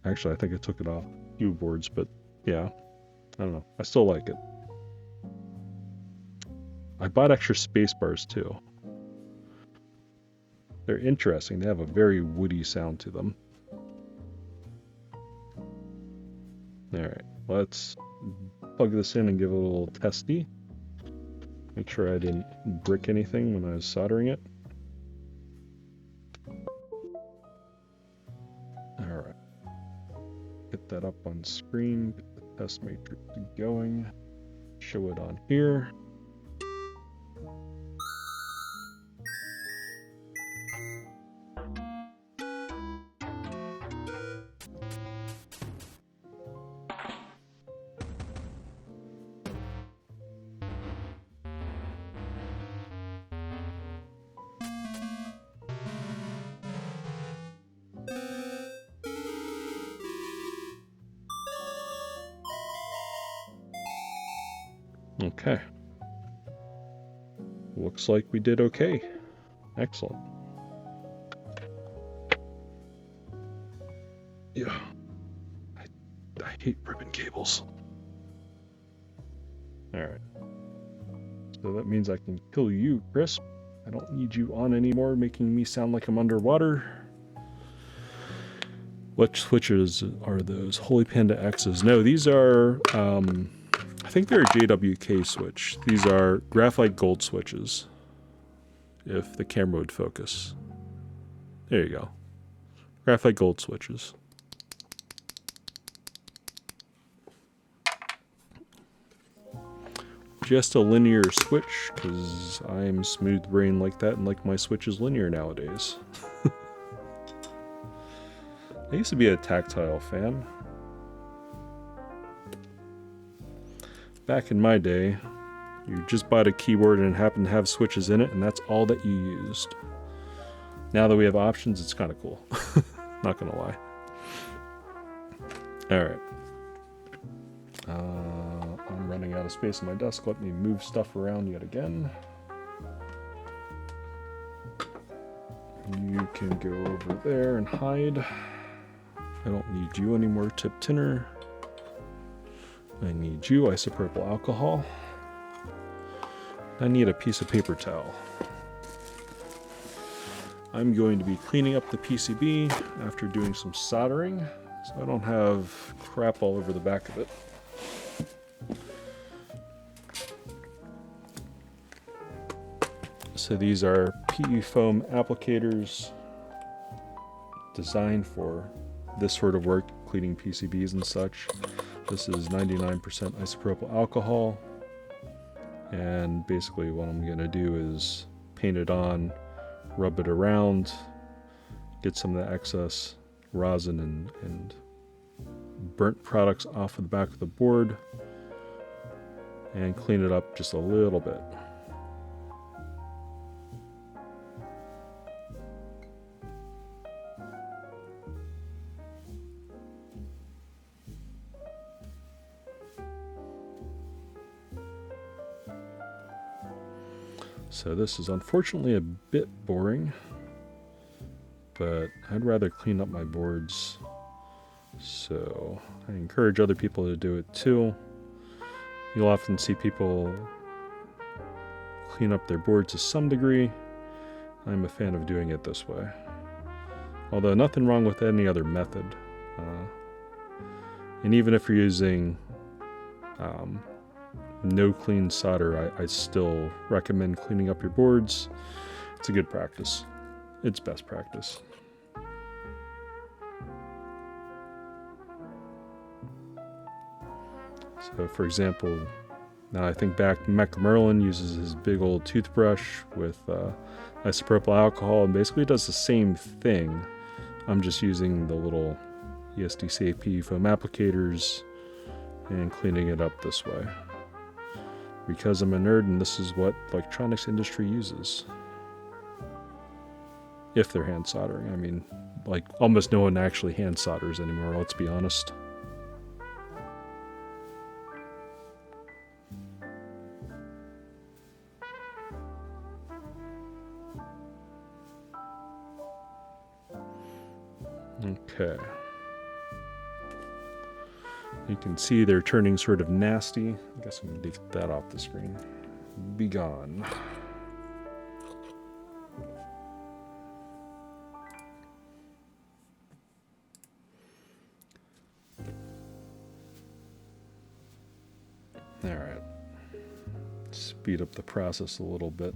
Actually, I think I took it off a few boards, but yeah, I don't know. I still like it. I bought extra space bars too. They're interesting. They have a very woody sound to them. Alright, let's plug this in and give it a little testy. Make sure I didn't brick anything when I was soldering it. that up on screen, get the test matrix going, show it on here. Okay. Looks like we did okay. Excellent. Yeah. I hate ribbon cables. Alright. So that means I can kill you, Chris. I don't need you on anymore, making me sound like I'm underwater. What switches are those? Holy Panda X's. No, these are, I think they're a JWK switch. These are Graphite Gold switches. If the camera would focus. There you go. Graphite Gold switches. Just a linear switch, because I'm smooth brain like that and like my switches linear nowadays. I used to be a tactile fan. Back in my day, you just bought a keyboard and it happened to have switches in it, and that's all that you used. Now that we have options, it's kind of cool. Not gonna lie. Alright. I'm running out of space on my desk. Let me move stuff around yet again. You can go over there and hide. I don't need you anymore, Tip Tinner. I need you, isopropyl alcohol. I need a piece of paper towel. I'm going to be cleaning up the PCB after doing some soldering, so I don't have crap all over the back of it. So these are PE foam applicators designed for this sort of work, cleaning PCBs and such. This is 99% isopropyl alcohol, and basically what I'm going to do is paint it on, rub it around, get some of the excess rosin and burnt products off of the back of the board, and clean it up just a little bit. So this is unfortunately a bit boring, but I'd rather clean up my boards. So I encourage other people to do it too. You'll often see people clean up their boards to some degree. I'm a fan of doing it this way. Although nothing wrong with any other method. And even if you're using no clean solder, I still recommend cleaning up your boards. It's a good practice. It's best practice. So for example, now I think back, Mac Merlin uses his big old toothbrush with isopropyl alcohol and basically does the same thing. I'm just using the little ESDCAP foam applicators and cleaning it up this way. Because I'm a nerd and this is what electronics industry uses. If they're hand soldering. I mean, like almost no one actually hand solders anymore, let's be honest. Okay. You can see they're turning sort of nasty. I guess I'm going to get that off the screen. Be gone. Alright. Speed up the process a little bit.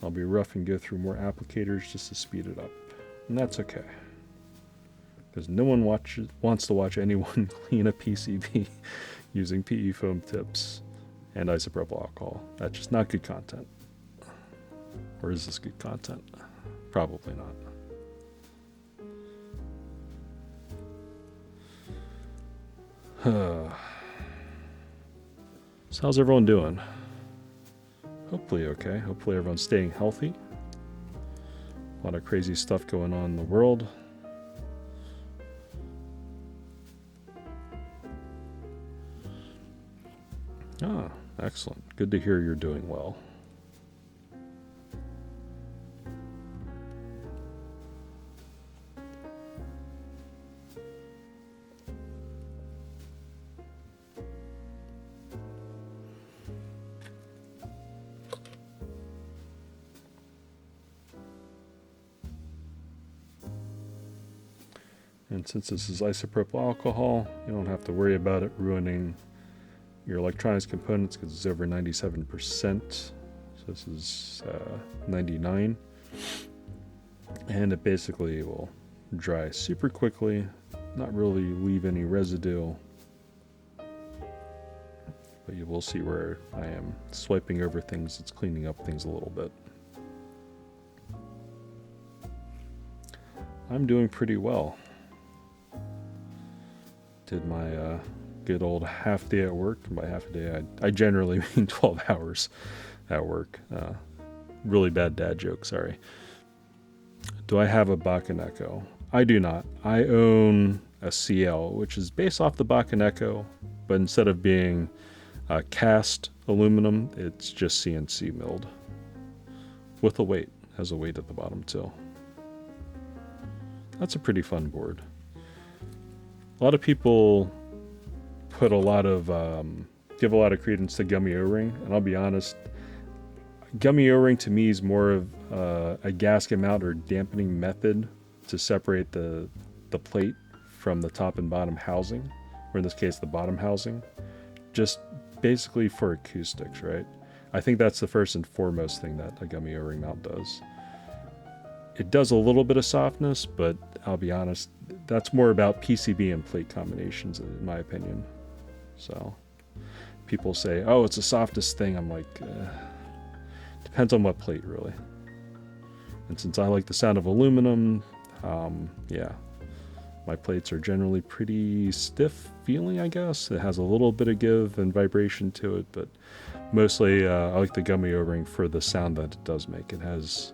I'll be rough and go through more applicators just to speed it up. And that's okay. because no one wants to watch anyone clean a PCB using PE foam tips and isopropyl alcohol. That's just not good content. Or is this good content? Probably not. So how's everyone doing? Hopefully okay. Hopefully everyone's staying healthy. A lot of crazy stuff going on in the world. Ah, excellent. Good to hear you're doing well. And since this is isopropyl alcohol, you don't have to worry about it ruining your electronics components because it's over 97%. So this is 99. And it basically will dry super quickly, not really leave any residue. But you will see where I am swiping over things, it's cleaning up things a little bit. I'm doing pretty well. Did my good old half day at work. By half a day, I generally mean 12 hours at work. Really bad dad joke, sorry. Do I have a Bakaneko? I do not. I own a CL, which is based off the Bakaneko, but instead of being cast aluminum, it's just CNC milled. With a weight. Has a weight at the bottom too. That's a pretty fun board. A lot of people put a lot of give a lot of credence to gummy O-ring, and I'll be honest, gummy O-ring to me is more of a gasket mount or dampening method to separate the plate from the top and bottom housing, or in this case the bottom housing, just basically for acoustics, right? I think that's the first and foremost thing that a gummy O-ring mount does. It does a little bit of softness, but I'll be honest, that's more about PCB and plate combinations, in my opinion. So, people say, oh, it's the softest thing. I'm like, depends on what plate, really. And since I like the sound of aluminum, yeah, my plates are generally pretty stiff feeling, I guess. It has a little bit of give and vibration to it, but mostly I like the gummy O-ring for the sound that it does make. It has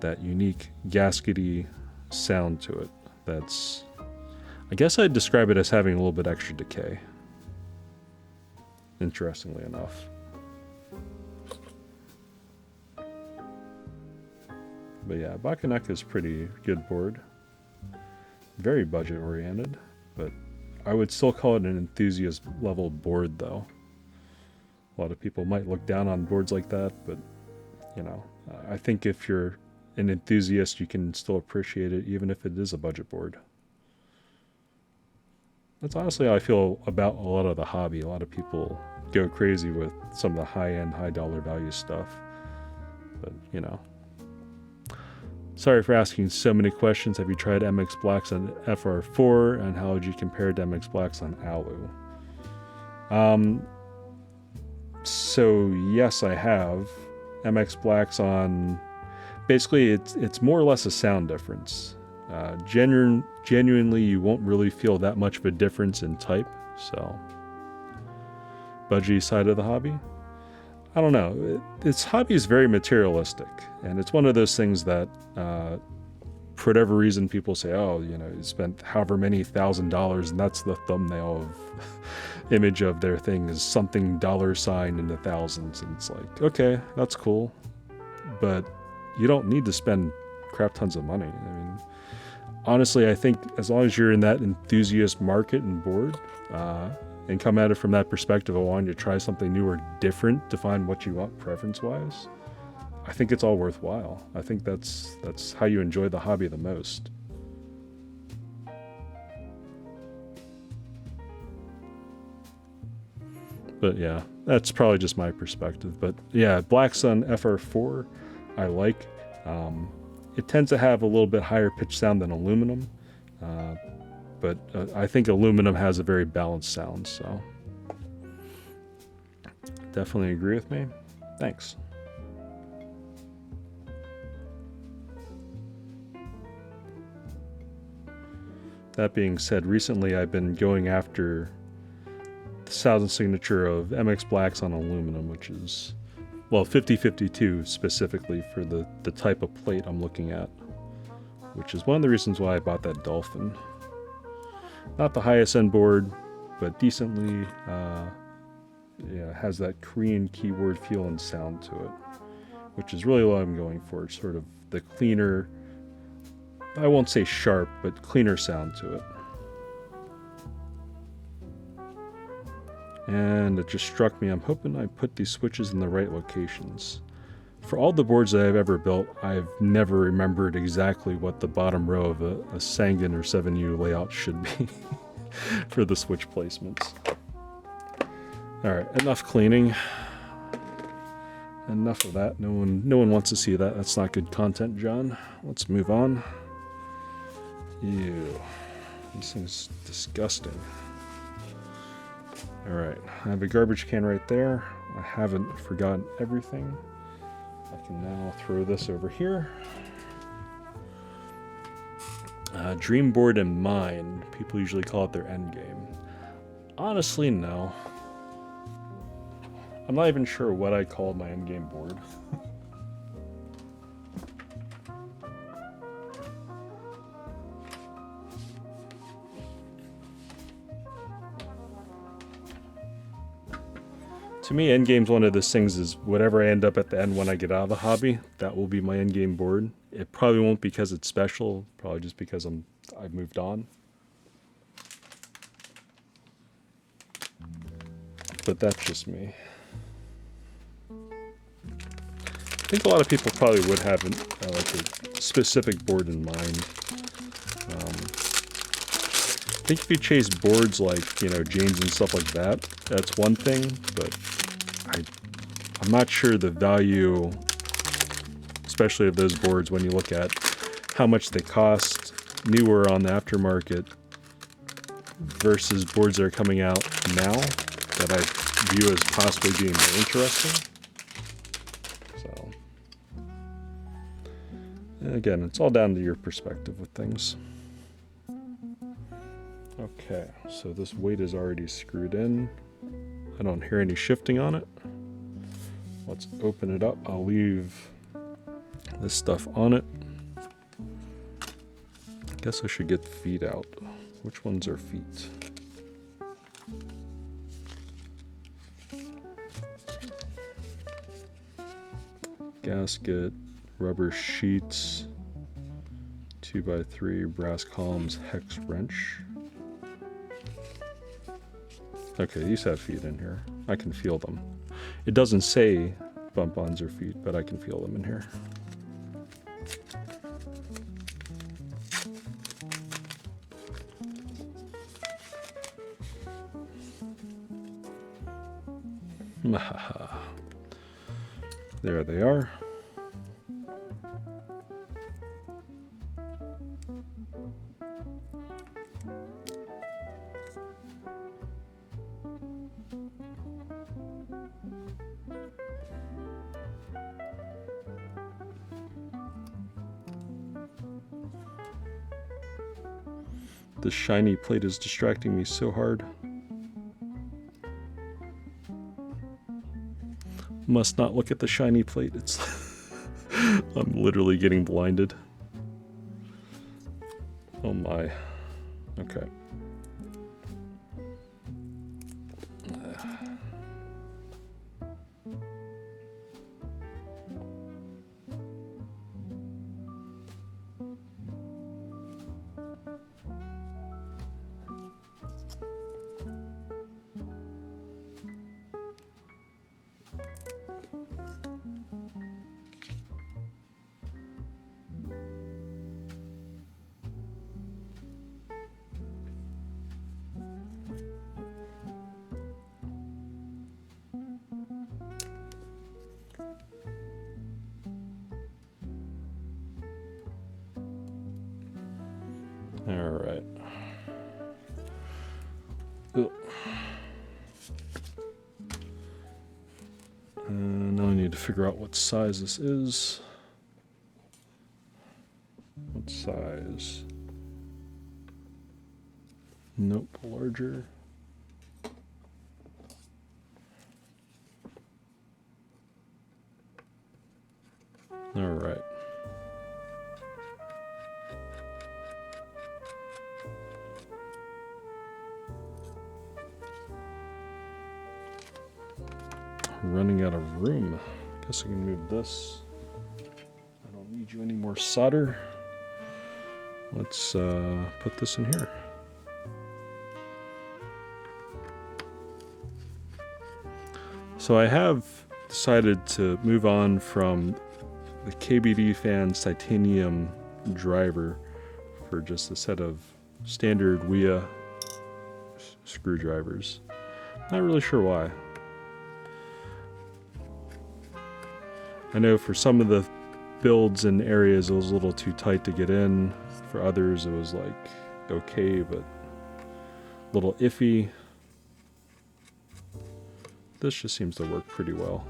that unique gaskety sound to it. That's, I guess I'd describe it as having a little bit extra decay. Interestingly enough. But yeah, Bakaneka is pretty good board. Very budget oriented, but I would still call it an enthusiast level board though. A lot of people might look down on boards like that, but you know, I think if you're an enthusiast, you can still appreciate it even if it is a budget board. That's honestly how I feel about a lot of the hobby. A lot of people go crazy with some of the high-end, high-dollar value stuff. But, you know. Sorry for asking so many questions. Have you tried MX Blacks on FR4? And how would you compare to MX Blacks on Alu? So, yes, I have. MX Blacks on... Basically, it's more or less a sound difference. Genuinely, you won't really feel that much of a difference in type. So, budgie side of the hobby, I don't know. This hobby is very materialistic, and it's one of those things that, for whatever reason, people say, "Oh, you know, you spent however many $1,000, and that's the thumbnail of image of their thing is something $ in the thousands." And it's like, okay, that's cool, but you don't need to spend crap tons of money. I mean, honestly, I think as long as you're in that enthusiast market and board, and come at it from that perspective of wanting to try something new or different to find what you want preference-wise, I think it's all worthwhile. I think that's how you enjoy the hobby the most. But yeah, that's probably just my perspective. But yeah, Black Sun FR4, I like. It tends to have a little bit higher pitch sound than aluminum. But I think aluminum has a very balanced sound, so definitely agree with me. Thanks. That being said, recently I've been going after the sound signature of MX Blacks on aluminum, which is, well, 5052 specifically for the type of plate I'm looking at, which is one of the reasons why I bought that Dolphin. Not the highest end board, but decently, yeah, has that Korean keyboard feel and sound to it, which is really what I'm going for. Sort of the cleaner, I won't say sharp, but cleaner sound to it. And it just struck me, I'm hoping I put these switches in the right locations. For all the boards that I've ever built, I've never remembered exactly what the bottom row of a Sangan or 7U layout should be for the switch placements. Alright, enough cleaning. Enough of that. No one wants to see that. That's not good content, John. Let's move on. Ew. This thing's disgusting. Alright, I have a garbage can right there. I haven't forgotten everything. I can now throw this over here. Dream board in mind. People usually call it their end game. Honestly, no. I'm not even sure what I called my end game board. To me, endgame's one of those things is whatever I end up at the end when I get out of the hobby, that will be my endgame board. It probably won't because it's special, probably just because I've moved on. But that's just me. I think a lot of people probably would have like a specific board in mind. I think if you chase boards like, you know, James and stuff like that, that's one thing, but I'm not sure the value, especially of those boards when you look at how much they cost, newer on the aftermarket, versus boards that are coming out now that I view as possibly being more interesting. So, again, it's all down to your perspective with things. Okay, so this weight is already screwed in. I don't hear any shifting on it. Let's open it up. I'll leave this stuff on it. I guess I should get the feet out. Which ones are feet? Gasket, rubber sheets, 2x3, brass columns, hex wrench. Okay, these have feet in here. I can feel them. It doesn't say bump-ons or feet, but I can feel them in here. There they are. This shiny plate is distracting me so hard. Must not look at the shiny plate. It's I'm literally getting blinded. Oh my. Okay. Alright. Now I need to figure out what size this is. What size? Nope, larger. Alright. Running out of room. Guess I can move this. I don't need you any more solder. Let's put this in here. So I have decided to move on from the KBD Fans titanium driver for just a set of standard WIA screwdrivers. Not really sure why. I know for some of the builds and areas it was a little too tight to get in. For others it was like okay, but a little iffy. This just seems to work pretty well.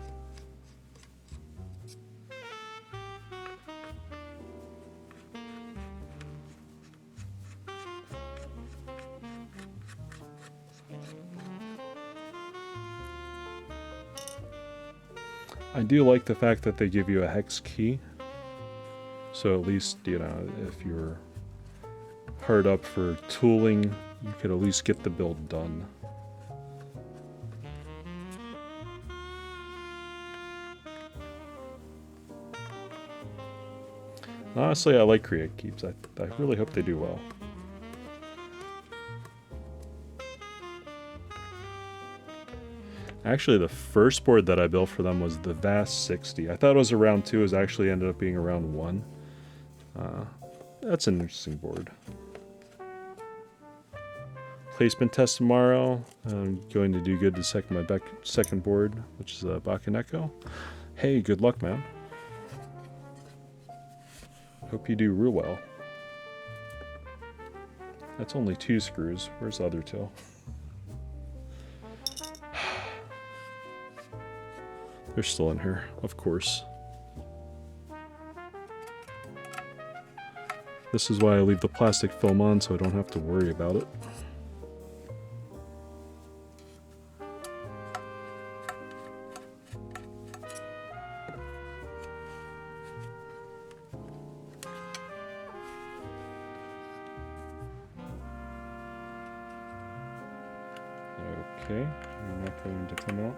I do like the fact that they give you a hex key. So at least, you know, if you're hard up for tooling, you could at least get the build done. Honestly, I like CreateKeebs. I really hope they do well. Actually, the first board that I built for them was the Vast 60. I thought it was around 2, it actually ended up being around 1. That's an interesting board. Placement test tomorrow. I'm going to do good to my second board, which is a Bakaneko. Hey, good luck, man. Hope you do real well. That's only 2 screws. Where's the other 2? They're still in here, of course. This is why I leave the plastic film on, so I don't have to worry about it. Okay, you're not going to come out.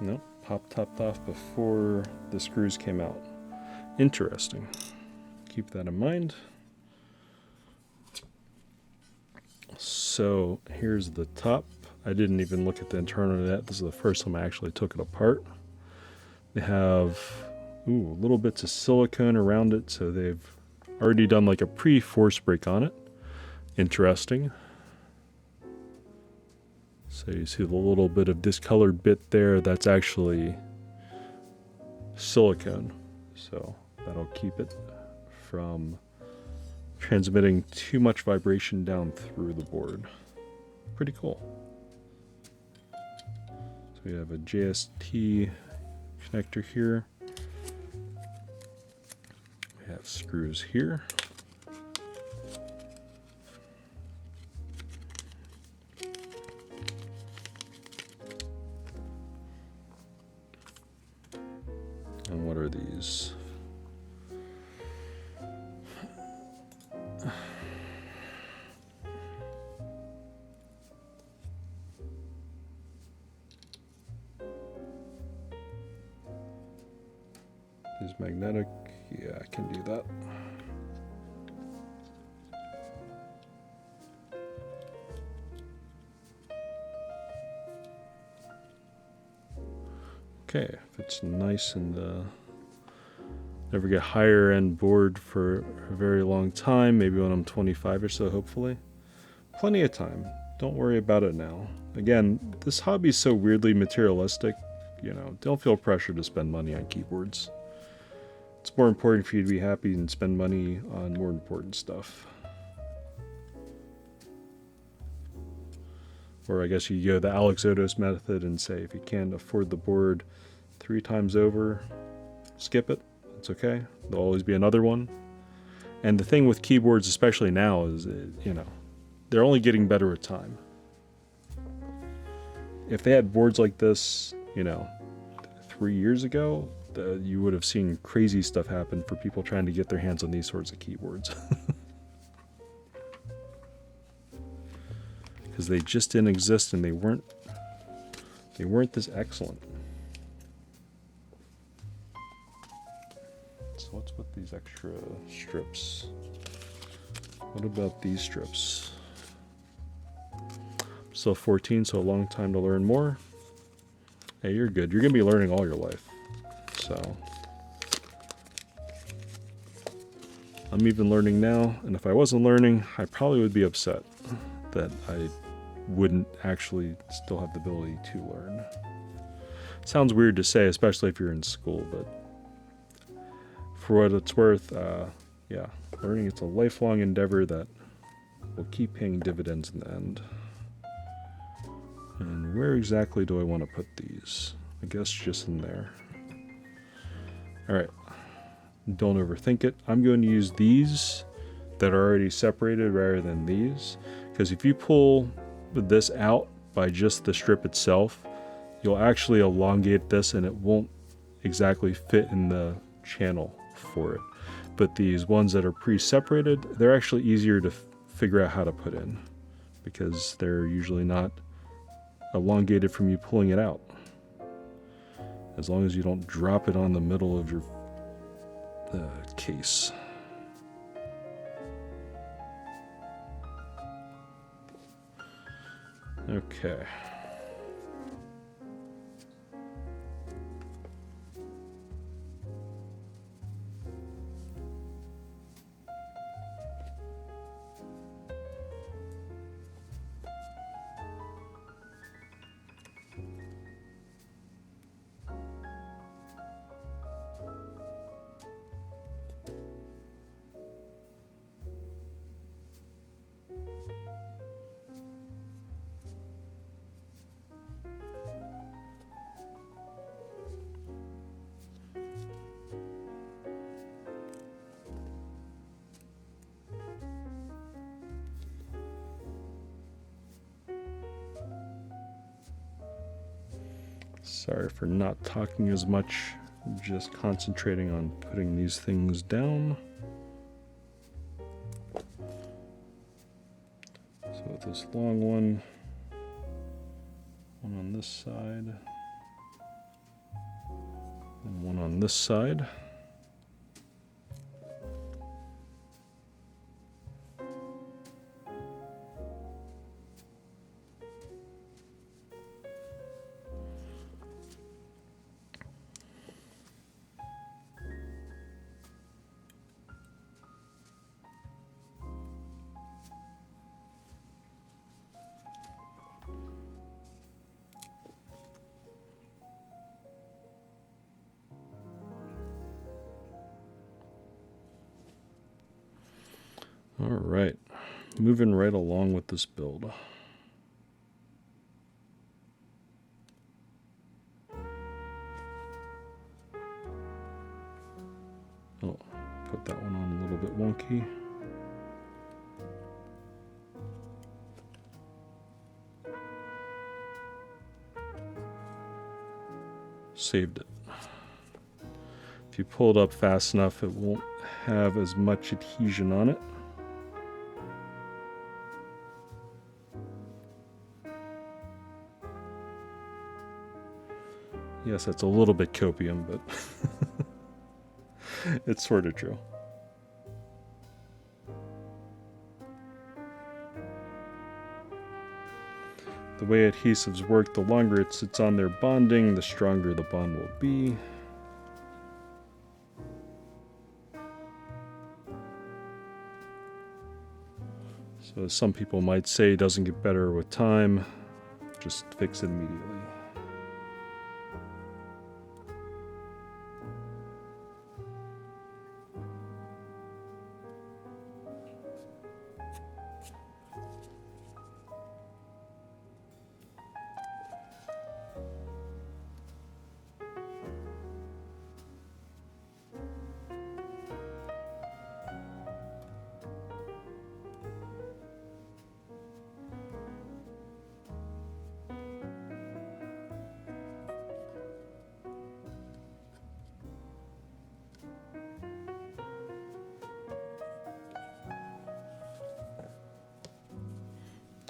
Nope, popped off before the screws came out. Interesting. Keep that in mind. So here's the top. I didn't even look at the internal yet. This is the first time I actually took it apart. They have little bits of silicone around it, so they've already done like a pre-force break on it. Interesting. So you see the little bit of discolored bit there, that's actually silicone. So that'll keep it from transmitting too much vibration down through the board. Pretty cool. So we have a JST connector here. We have screws here. And what are these? Is magnetic? Yeah, I can do that. Okay, if it's nice and Never get higher end board for a very long time, maybe when I'm 25 or so, hopefully. Plenty of time. Don't worry about it now. Again, this hobby is so weirdly materialistic, you know, don't feel pressure to spend money on keyboards. It's more important for you to be happy and spend money on more important stuff. Or I guess you go the Alex Odos method and say if you can't afford the board 3 times over, skip it. It's okay. There'll always be another one. And the thing with keyboards, especially now, is, you know, they're only getting better with time. If they had boards like this, you know, 3 years ago, you would have seen crazy stuff happen for people trying to get their hands on these sorts of keyboards. Because they just didn't exist and they weren't this excellent. So what's with these extra strips? What about these strips? I'm still 14, so a long time to learn more. Hey, you're good. You're going to be learning all your life. So I'm even learning now, and if I wasn't learning, I probably would be upset that I wouldn't actually still have the ability to learn. Sounds weird to say, especially if you're in school, but for what it's worth, yeah, learning, it's a lifelong endeavor that will keep paying dividends in the end. And where exactly do I want to put these? I guess just in there. Alright, don't overthink it. I'm going to use these that are already separated rather than these, because if you pull this out by just the strip itself, you'll actually elongate this and it won't exactly fit in the channel for it. But these ones that are pre-separated, they're actually easier to figure out how to put in, because they're usually not elongated from you pulling it out. As long as you don't drop it on the middle of your case. Okay. Sorry for not talking as much, just concentrating on putting these things down. So with this long one on this side, and one on this side. All right, moving right along with this build. Oh, put that one on a little bit wonky. Saved it. If you pull it up fast enough, it won't have as much adhesion on it. Yes, that's a little bit copium, but it's sort of true. The way adhesives work, the longer it sits on there bonding, the stronger the bond will be. So as some people might say, it doesn't get better with time. Just fix it immediately.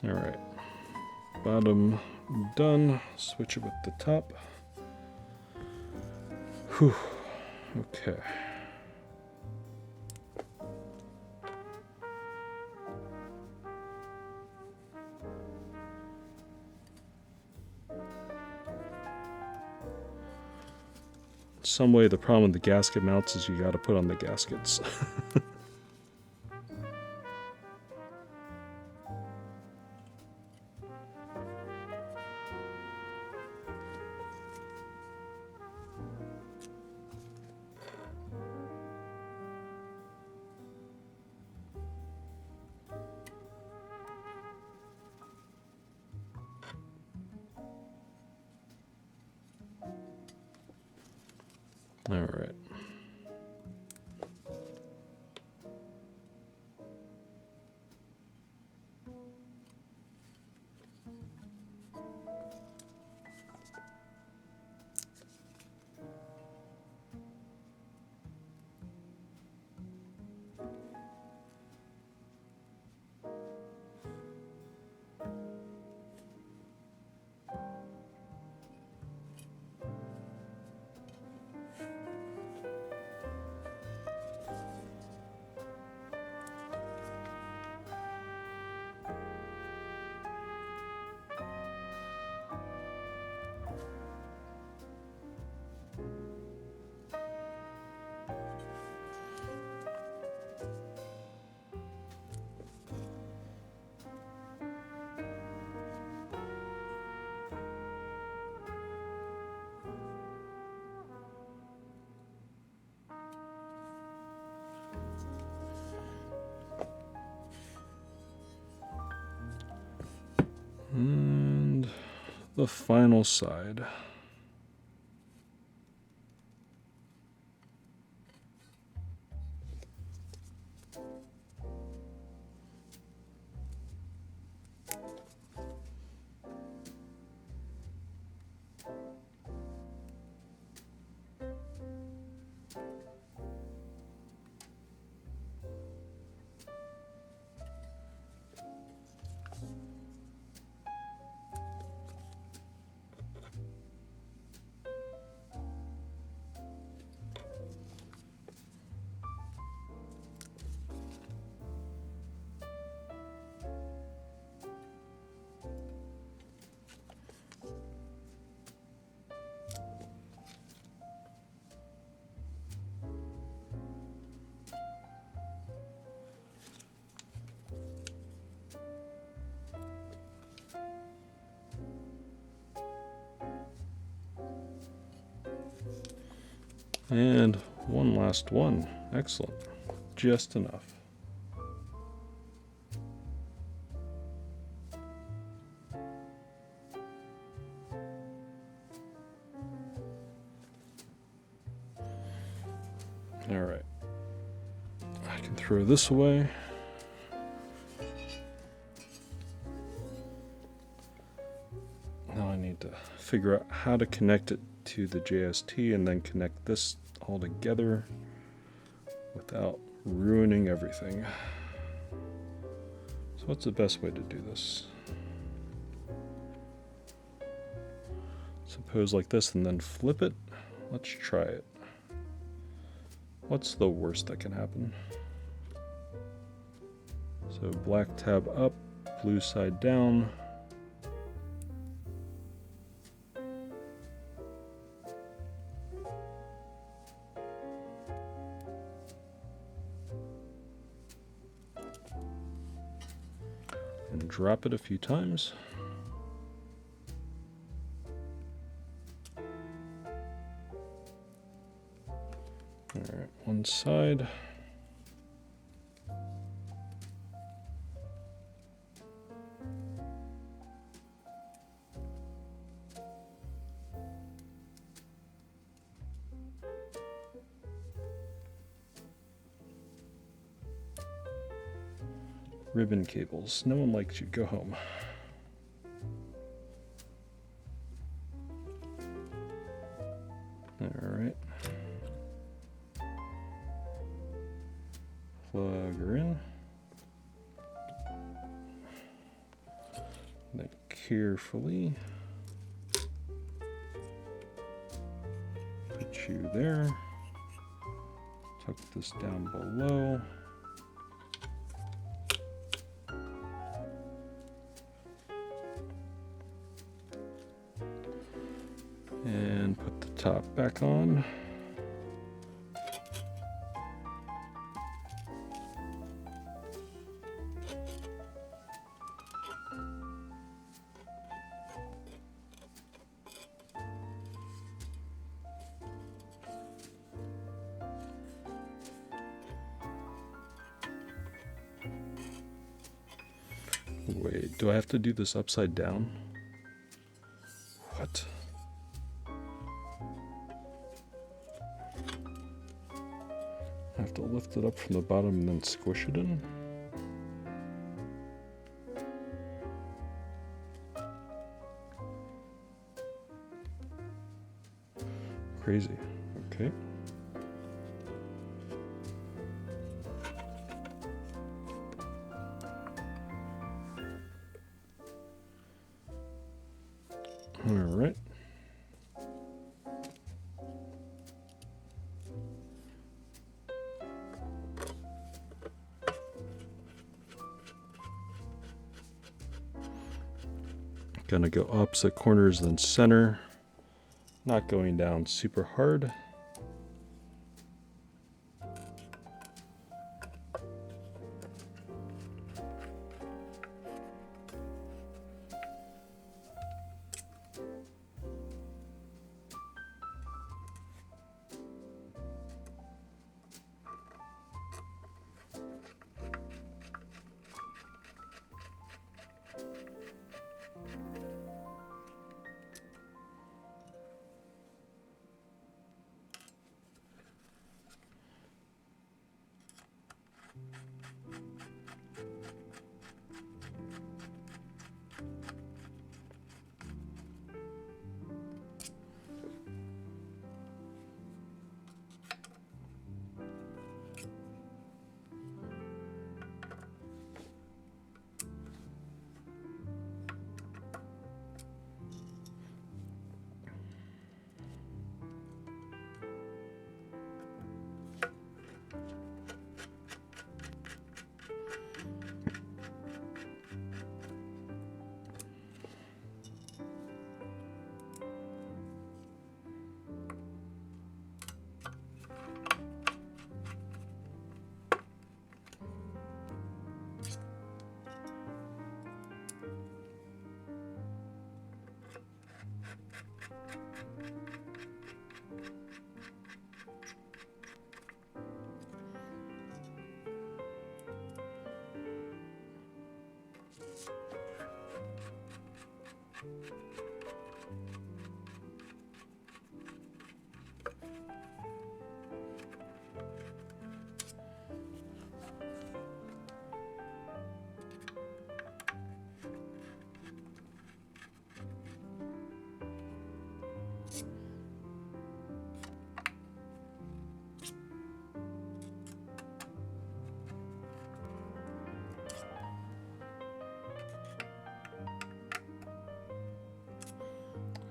All right, bottom done. Switch it with the top. Whew. Okay. Some way the problem with the gasket mounts is you got to put on the gaskets. All right. And the final side. And one last one. Excellent. Just enough. All right. I can throw this away. Now I need to figure out how to connect it to the JST and then connect this all together without ruining everything. So what's the best way to do this? Suppose like this and then flip it. Let's try it. What's the worst that can happen? So black tab up, blue side down. and drop it a few times. Alright, one side. Ribbon cables. No one likes you. Go home. Alright. Plug her in. Then carefully put you there. Tuck this down below. And put the top back on. Wait, do I have to do this upside down? What? I have to lift it up from the bottom and then squish it in? Crazy. Okay. All right. Gonna go opposite corners then center. Not going down super hard.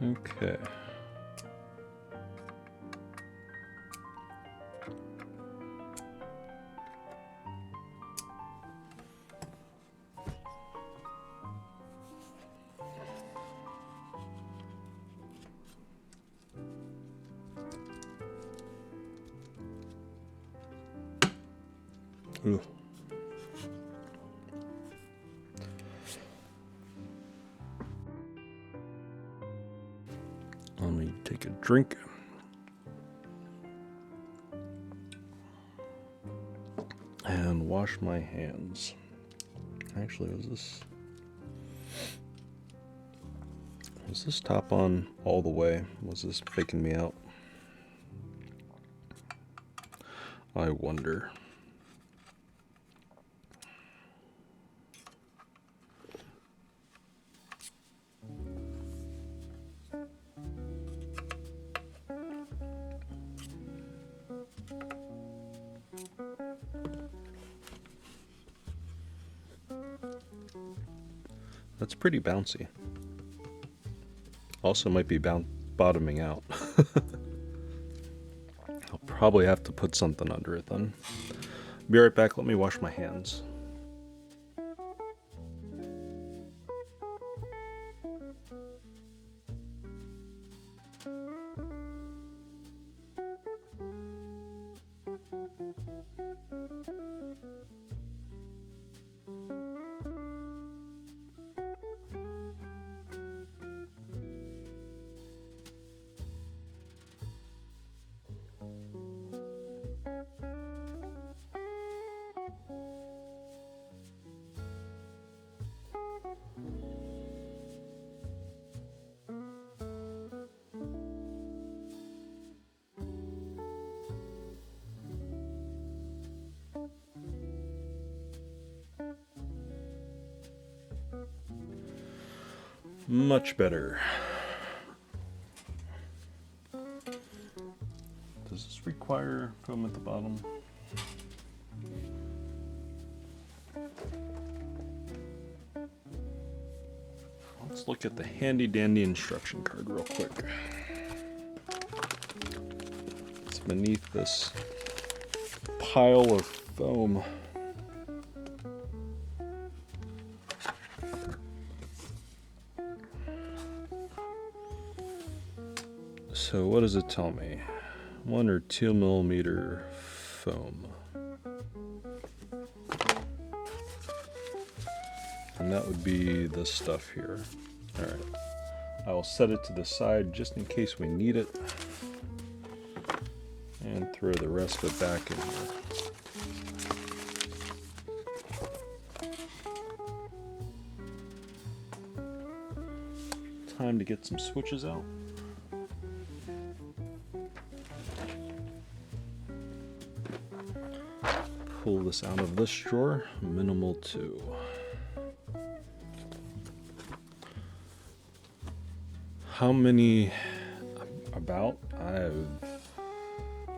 Okay. Ooh. take a drink. And wash my hands. Actually, was this top on all the way? Was this faking me out? I wonder. That's pretty bouncy. Also might be bottoming out. I'll probably have to put something under it then. Be right back, let me wash my hands. Much better. Does this require foam at the bottom? Let's look at the handy dandy instruction card real quick. It's beneath this pile of foam. So what does it tell me? 1 or 2 millimeter foam. And that would be this stuff here. Alright. I will set it to the side just in case we need it. And throw the rest of it back in here. Time to get some switches out. Pull this out of this drawer, minimal 2. How many about?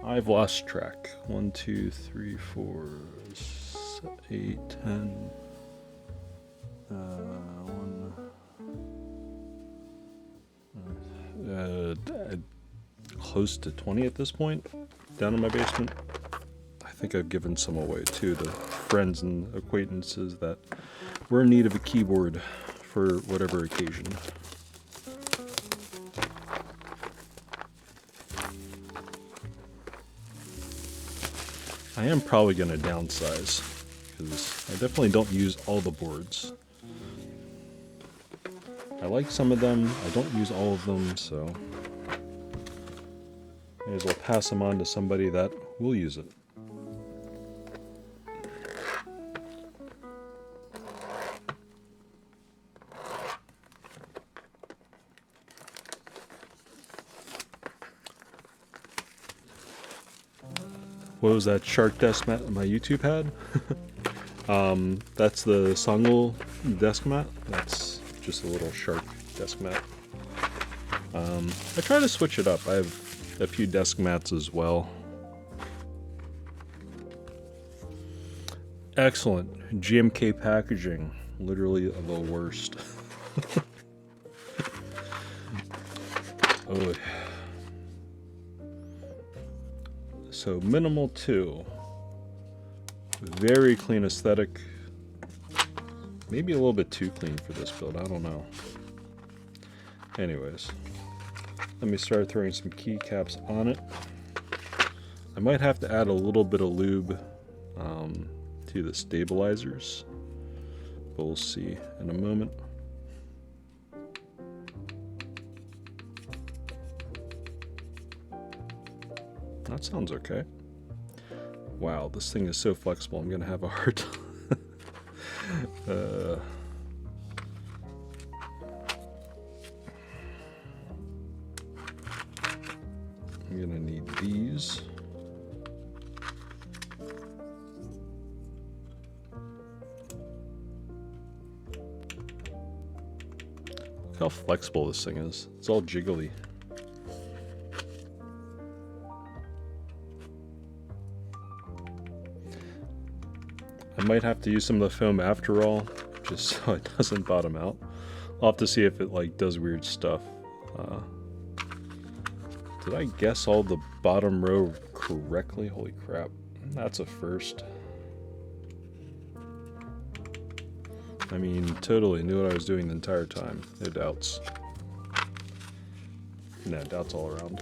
I've lost track. 1, 2, 3, 4, 8, 10. Close to 20 at this point, down in my basement. I think I've given some away too to friends and acquaintances that were in need of a keyboard for whatever occasion. I am probably going to downsize because I definitely don't use all the boards. I like some of them, I don't use all of them, so may as well pass them on to somebody that will use it. What was that shark desk mat my YouTube had? That's the Songul desk mat. That's just a little shark desk mat. I try to switch it up. I have a few desk mats as well. Excellent. GMK packaging. Literally the worst. Oh. So minimal 2. Very clean aesthetic. Maybe a little bit too clean for this build, I don't know. Anyways, let me start throwing some keycaps on it. I might have to add a little bit of lube to the stabilizers, but we'll see in a moment. That sounds okay. Wow, this thing is so flexible. I'm gonna have a hard time. I'm gonna need these. Look how flexible this thing is. It's all jiggly. I might have to use some of the foam after all, just so it doesn't bottom out. I'll have to see if it like does weird stuff. Did I guess all the bottom row correctly? Holy crap. That's a first. I mean, totally knew what I was doing the entire time. No doubts. No doubts all around.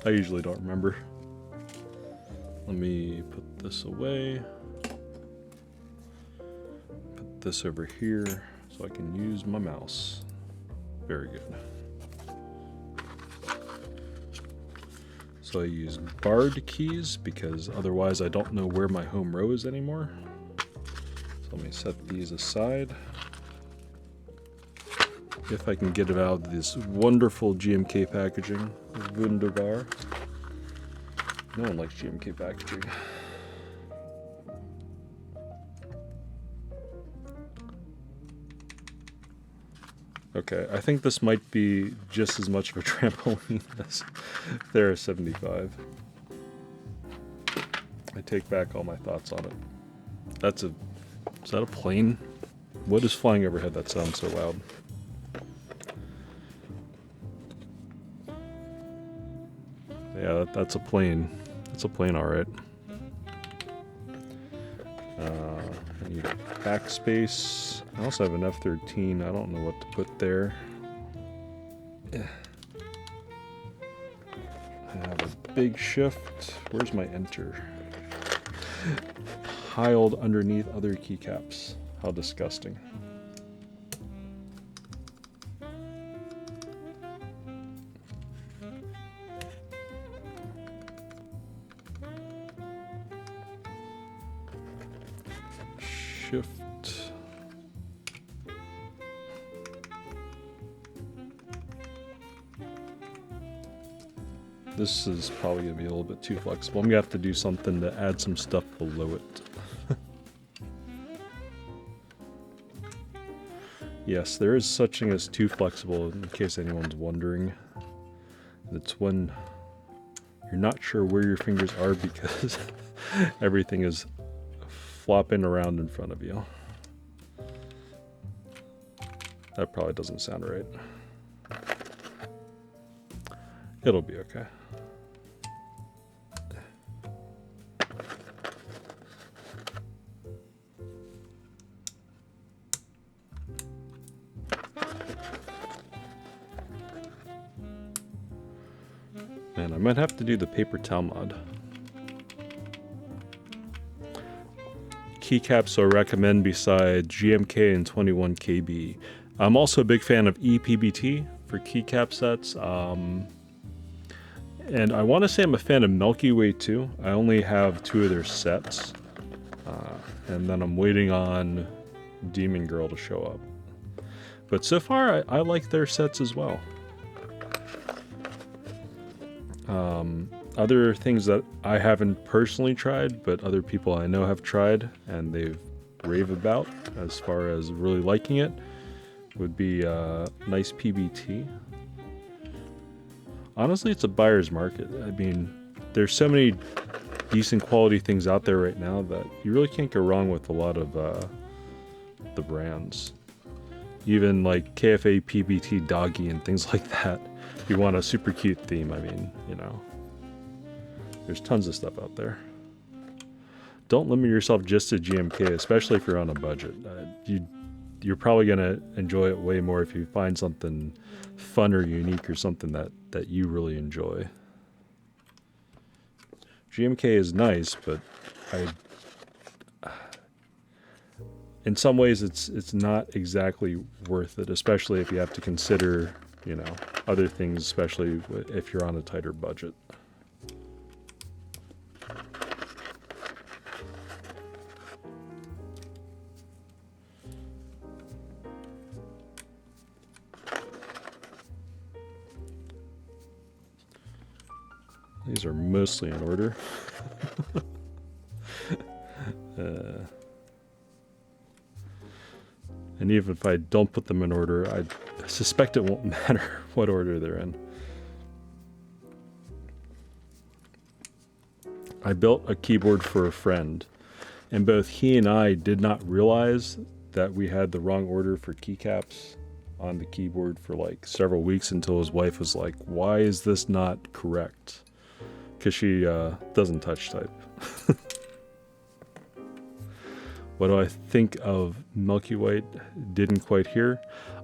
I usually don't remember. Let me put this away. Put this over here so I can use my mouse. Very good. So I use barred keys because otherwise I don't know where my home row is anymore. So let me set these aside. If I can get it out of this wonderful GMK packaging. Wunderbar. No one likes GMK packaging. Okay, I think this might be just as much of a trampoline as Thera 75. I take back all my thoughts on it. Is that a plane? What is flying overhead that sounds so loud? Yeah, that's a plane. That's a plane, alright. I need backspace. I also have an F-13. I don't know what to put there. I have a big shift. Where's my enter? Piled underneath other keycaps. How disgusting. Shift. This is probably going to be a little bit too flexible. I'm going to have to do something to add some stuff below it. Yes, there is such thing as too flexible, in case anyone's wondering. It's when you're not sure where your fingers are because everything is flopping around in front of you. That probably doesn't sound right. It'll be okay. And I might have to do the paper towel mod. Keycaps I recommend besides GMK and 21 KB. I'm also a big fan of ePBT for keycap sets. And I want to say I'm a fan of Milky Way too. I only have 2 of their sets. And then I'm waiting on Demon Girl to show up. But so far, I like their sets as well. Other things that I haven't personally tried, but other people I know have tried and they've rave about as far as really liking it, would be nice PBT. Honestly, it's a buyer's market. I mean, there's so many decent quality things out there right now that you really can't go wrong with a lot of the brands. Even like KFA PBT Doggy and things like that. If you want a super cute theme, I mean, you know, there's tons of stuff out there. Don't limit yourself just to GMK, especially if you're on a budget. You're probably going to enjoy it way more if you find something fun or unique or something that you really enjoy. GMK is nice, but in some ways it's not exactly worth it, especially if you have to consider, you know, other things, especially if you're on a tighter budget. These are mostly in order. And even if I don't put them in order, I suspect it won't matter what order they're in. I built a keyboard for a friend, and both he and I did not realize that we had the wrong order for keycaps on the keyboard for like several weeks until his wife was like, "Why is this not correct?" Because she doesn't touch type. What do I think of Milky Way? Didn't quite hear.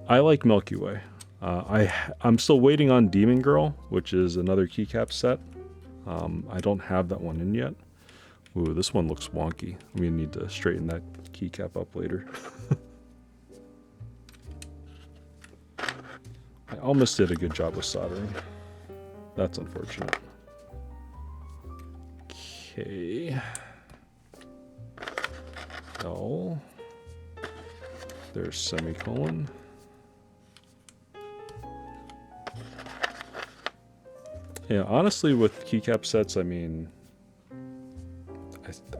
I like Milky Way. I'm still waiting on Demon Girl, which is another keycap set. I don't have that one in yet. Ooh, this one looks wonky. We need to straighten that keycap up later. I almost did a good job with soldering. That's unfortunate. Okay. L. There's semicolon. Yeah, honestly, with keycap sets, I mean,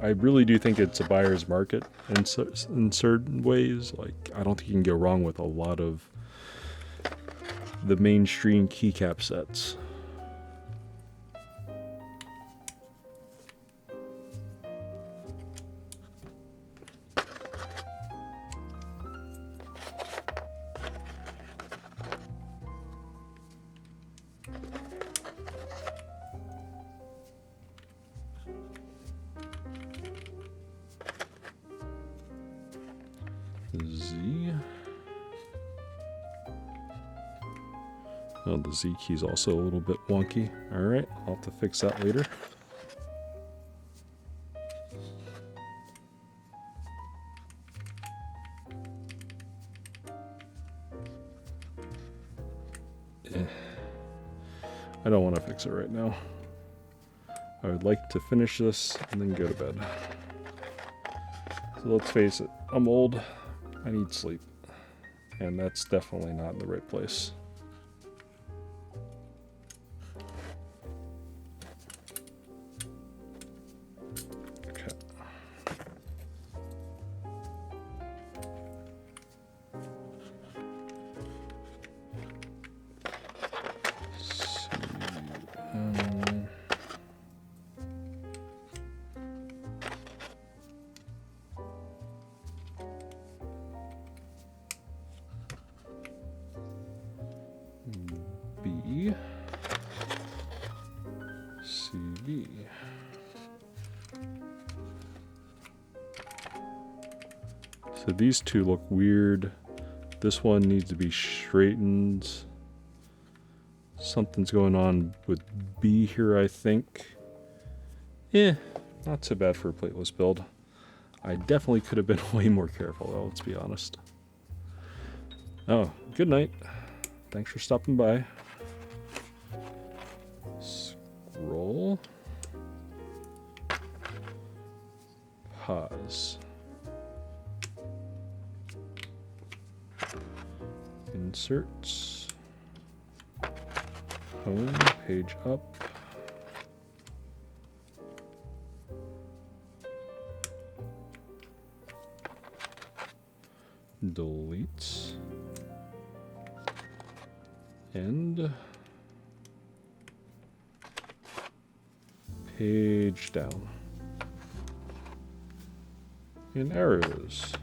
I really do think it's a buyer's market in certain ways. Like, I don't think you can go wrong with a lot of the mainstream keycap sets. Z. Oh, the Z key is also a little bit wonky. Alright, I'll have to fix that later. I don't want to fix it right now. I would like to finish this and then go to bed. So let's face it, I'm old. I need sleep. And that's definitely not in the right place. Okay. B, CV. So these two look weird. This one needs to be straightened. Something's going on with B here, I think. Not so bad for a plateless build. I definitely could have been way more careful though, let's be honest. Oh, good night. Thanks for stopping by. Scroll. Pause. Inserts. Home, page up. Deletes. And page down. And arrows.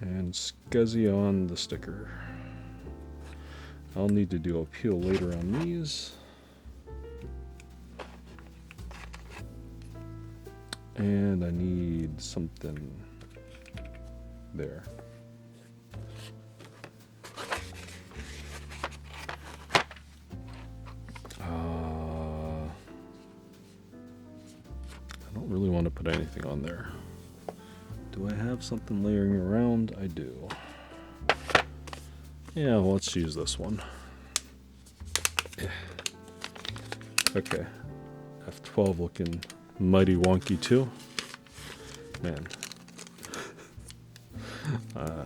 And scuzzy on the sticker. I'll need to do a peel later on these. And I need something there. I don't really want to put anything on there. Do I have something layering around? I do. Yeah, well, let's use this one. Okay. F12 looking mighty wonky too. Man. I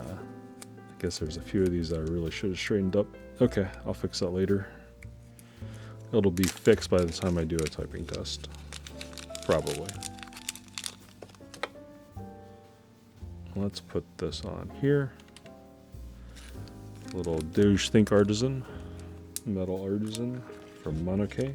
guess there's a few of these that I really should have straightened up. Okay, I'll fix that later. it'll be fixed by the time I do a typing test. Probably. Let's put this on here. Little Doge Think Artisan, metal artisan from Monoke.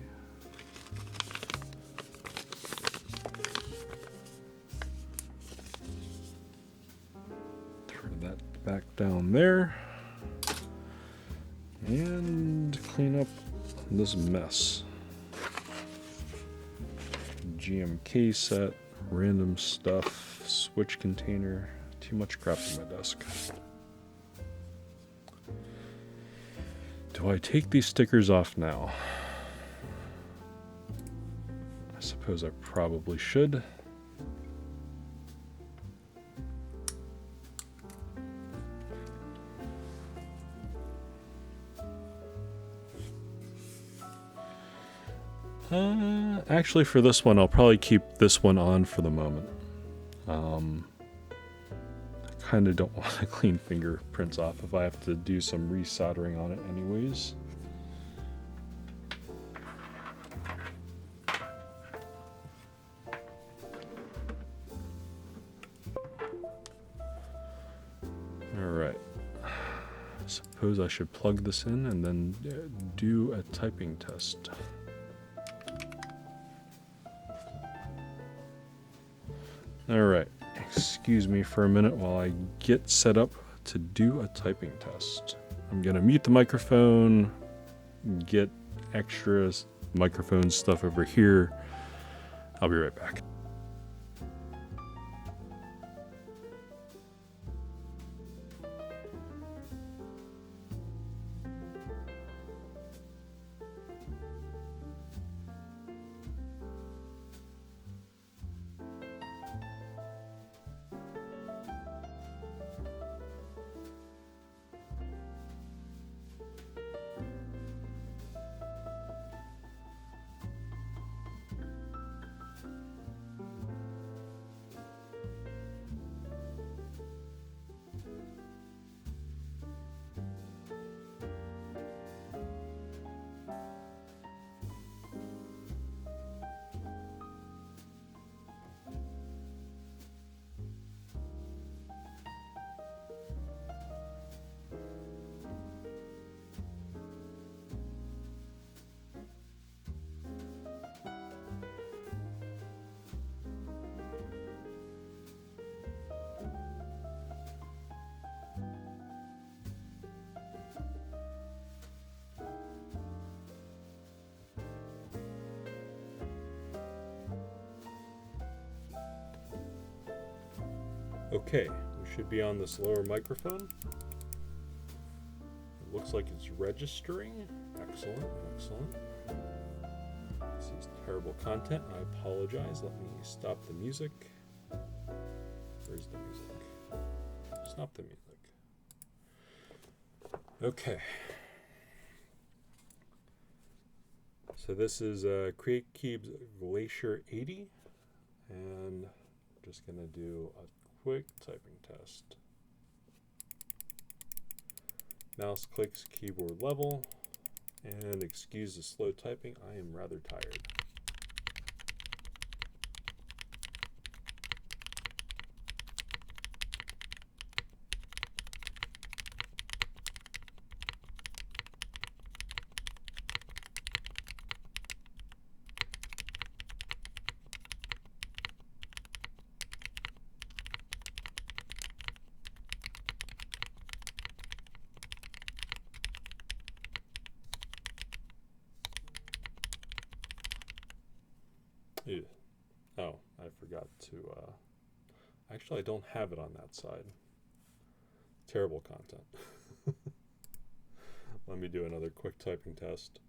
Throw that back down there. And clean up this mess. GMK set, random stuff, switch container, too much crap on my desk. Do I take these stickers off now? I suppose I probably should. Actually, for this one, I'll probably keep this one on for the moment. I kind of don't want to clean fingerprints off if I have to do some resoldering on it anyways. Alright. I suppose I should plug this in and then do a typing test. Alright, excuse me for a minute while I get set up to do a typing test. I'm going to mute the microphone, get extra microphone stuff over here. I'll be right back. Okay, we should be on this lower microphone. It looks like it's registering. Excellent, excellent. This is terrible content. I apologize. Let me stop the music. Where's the music? Stop the music. Okay. So this is CreateKeebs Glacier80, and I'm just going to do a quick typing test. Mouse clicks keyboard level, and excuse the slow typing, I am rather tired. Ew. Oh, I forgot to, actually I don't have it on that side. Terrible content. Let me do another quick typing test.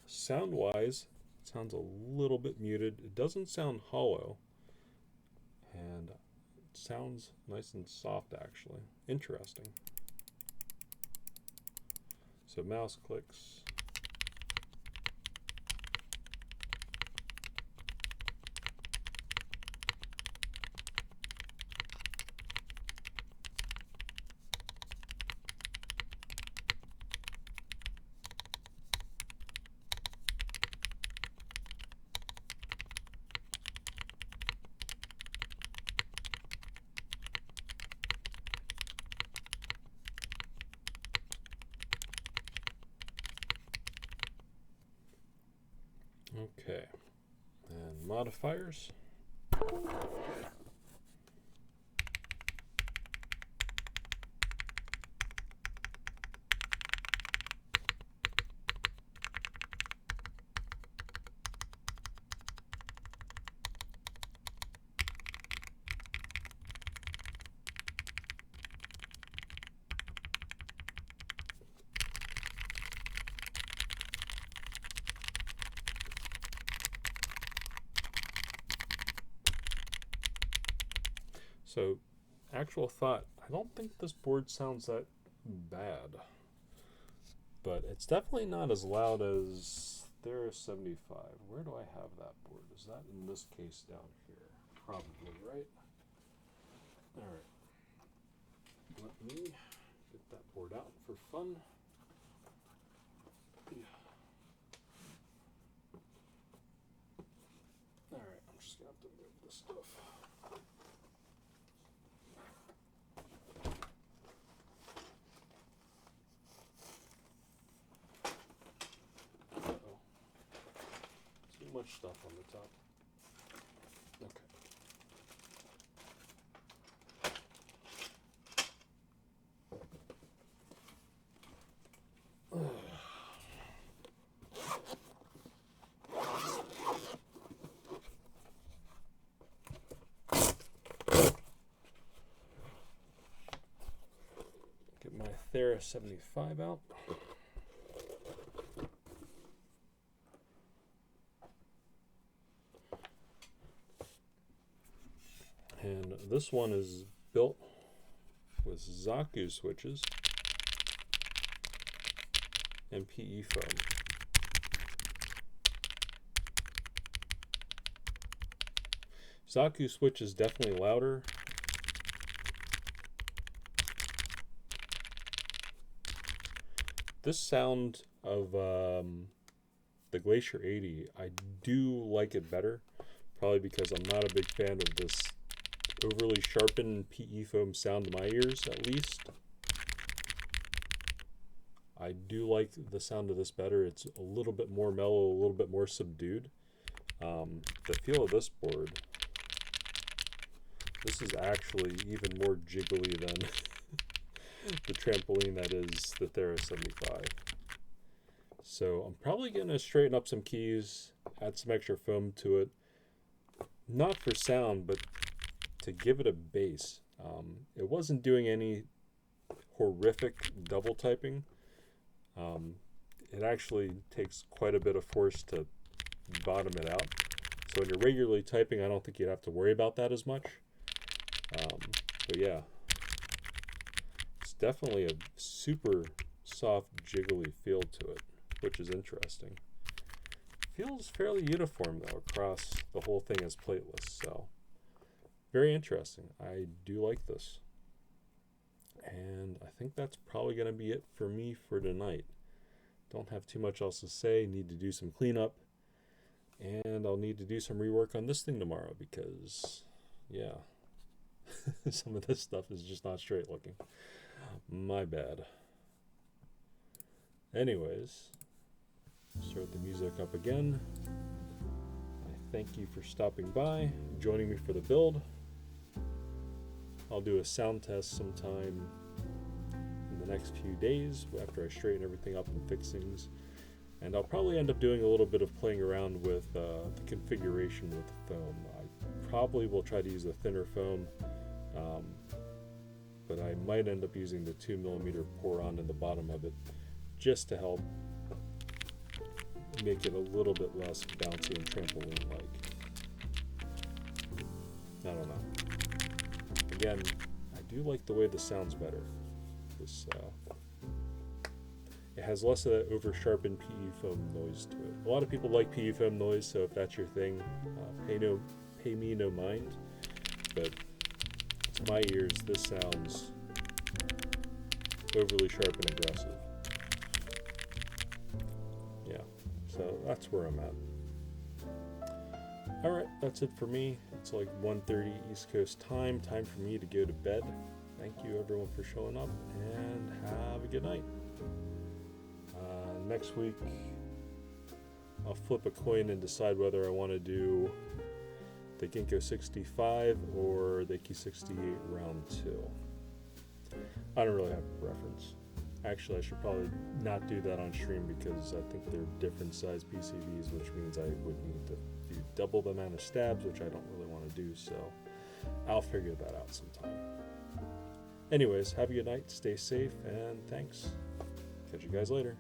Sound-wise, it sounds a little bit muted. It doesn't sound hollow, and it sounds nice and soft actually. Interesting. So mouse clicks. Okay, and modifiers. So, actual thought, I don't think this board sounds that bad, but it's definitely not as loud as their 75. Where do I have that board? Is that in this case down here? Probably, right? Alright. Let me get that board out for fun. Alright, I'm just going to have to move this stuff. Too much stuff on the top. Okay. Get my Thera 75 out. And this one is built with Zaku switches and PE foam. Zaku switch is definitely louder. This sound of the Glacier 80, I do like it better, probably because I'm not a big fan of this overly sharpened PE foam sound to my ears, at least. I do like the sound of this better. It's a little bit more mellow, a little bit more subdued. The feel of this board, this is actually even more jiggly than the trampoline that is the Thera 75. So I'm probably going to straighten up some keys, add some extra foam to it. Not for sound, but to give it a bass. It wasn't doing any horrific double typing. It actually takes quite a bit of force to bottom it out. So when you're regularly typing, I don't think you'd have to worry about that as much. But yeah, it's definitely a super soft, jiggly feel to it, which is interesting. Feels fairly uniform though across the whole thing as plateless, so very interesting. I do like this. And I think that's probably going to be it for me for tonight. Don't have too much else to say. Need to do some cleanup. And I'll need to do some rework on this thing tomorrow because, yeah, some of this stuff is just not straight looking. My bad. Anyways, start the music up again. I thank you for stopping by, joining me for the build. I'll do a sound test sometime in the next few days after I straighten everything up and fix things. And I'll probably end up doing a little bit of playing around with the configuration with the foam. I probably will try to use a thinner foam, but I might end up using the 2mm pour-on in the bottom of it just to help make it a little bit less bouncy and trampoline-like. I don't know. Again, I do like the way this sounds better. This it has less of that over-sharpened PE foam noise to it. A lot of people like PE foam noise, so if that's your thing, pay me no mind. But to my ears, this sounds overly sharp and aggressive. Yeah, so that's where I'm at. Alright, that's it for me. It's like 1:30 East Coast time. Time for me to go to bed. Thank you everyone for showing up, and have a good night. Next week, I'll flip a coin and decide whether I want to do the Ginkgo 65 or the Key 68 round 2. I don't really have a preference. Actually, I should probably not do that on stream because I think they're different size PCVs, which means I would need to do double the amount of stabs, which I don't really want to do, so I'll figure that out sometime. Anyways, have a good night, stay safe, and thanks. Catch you guys later.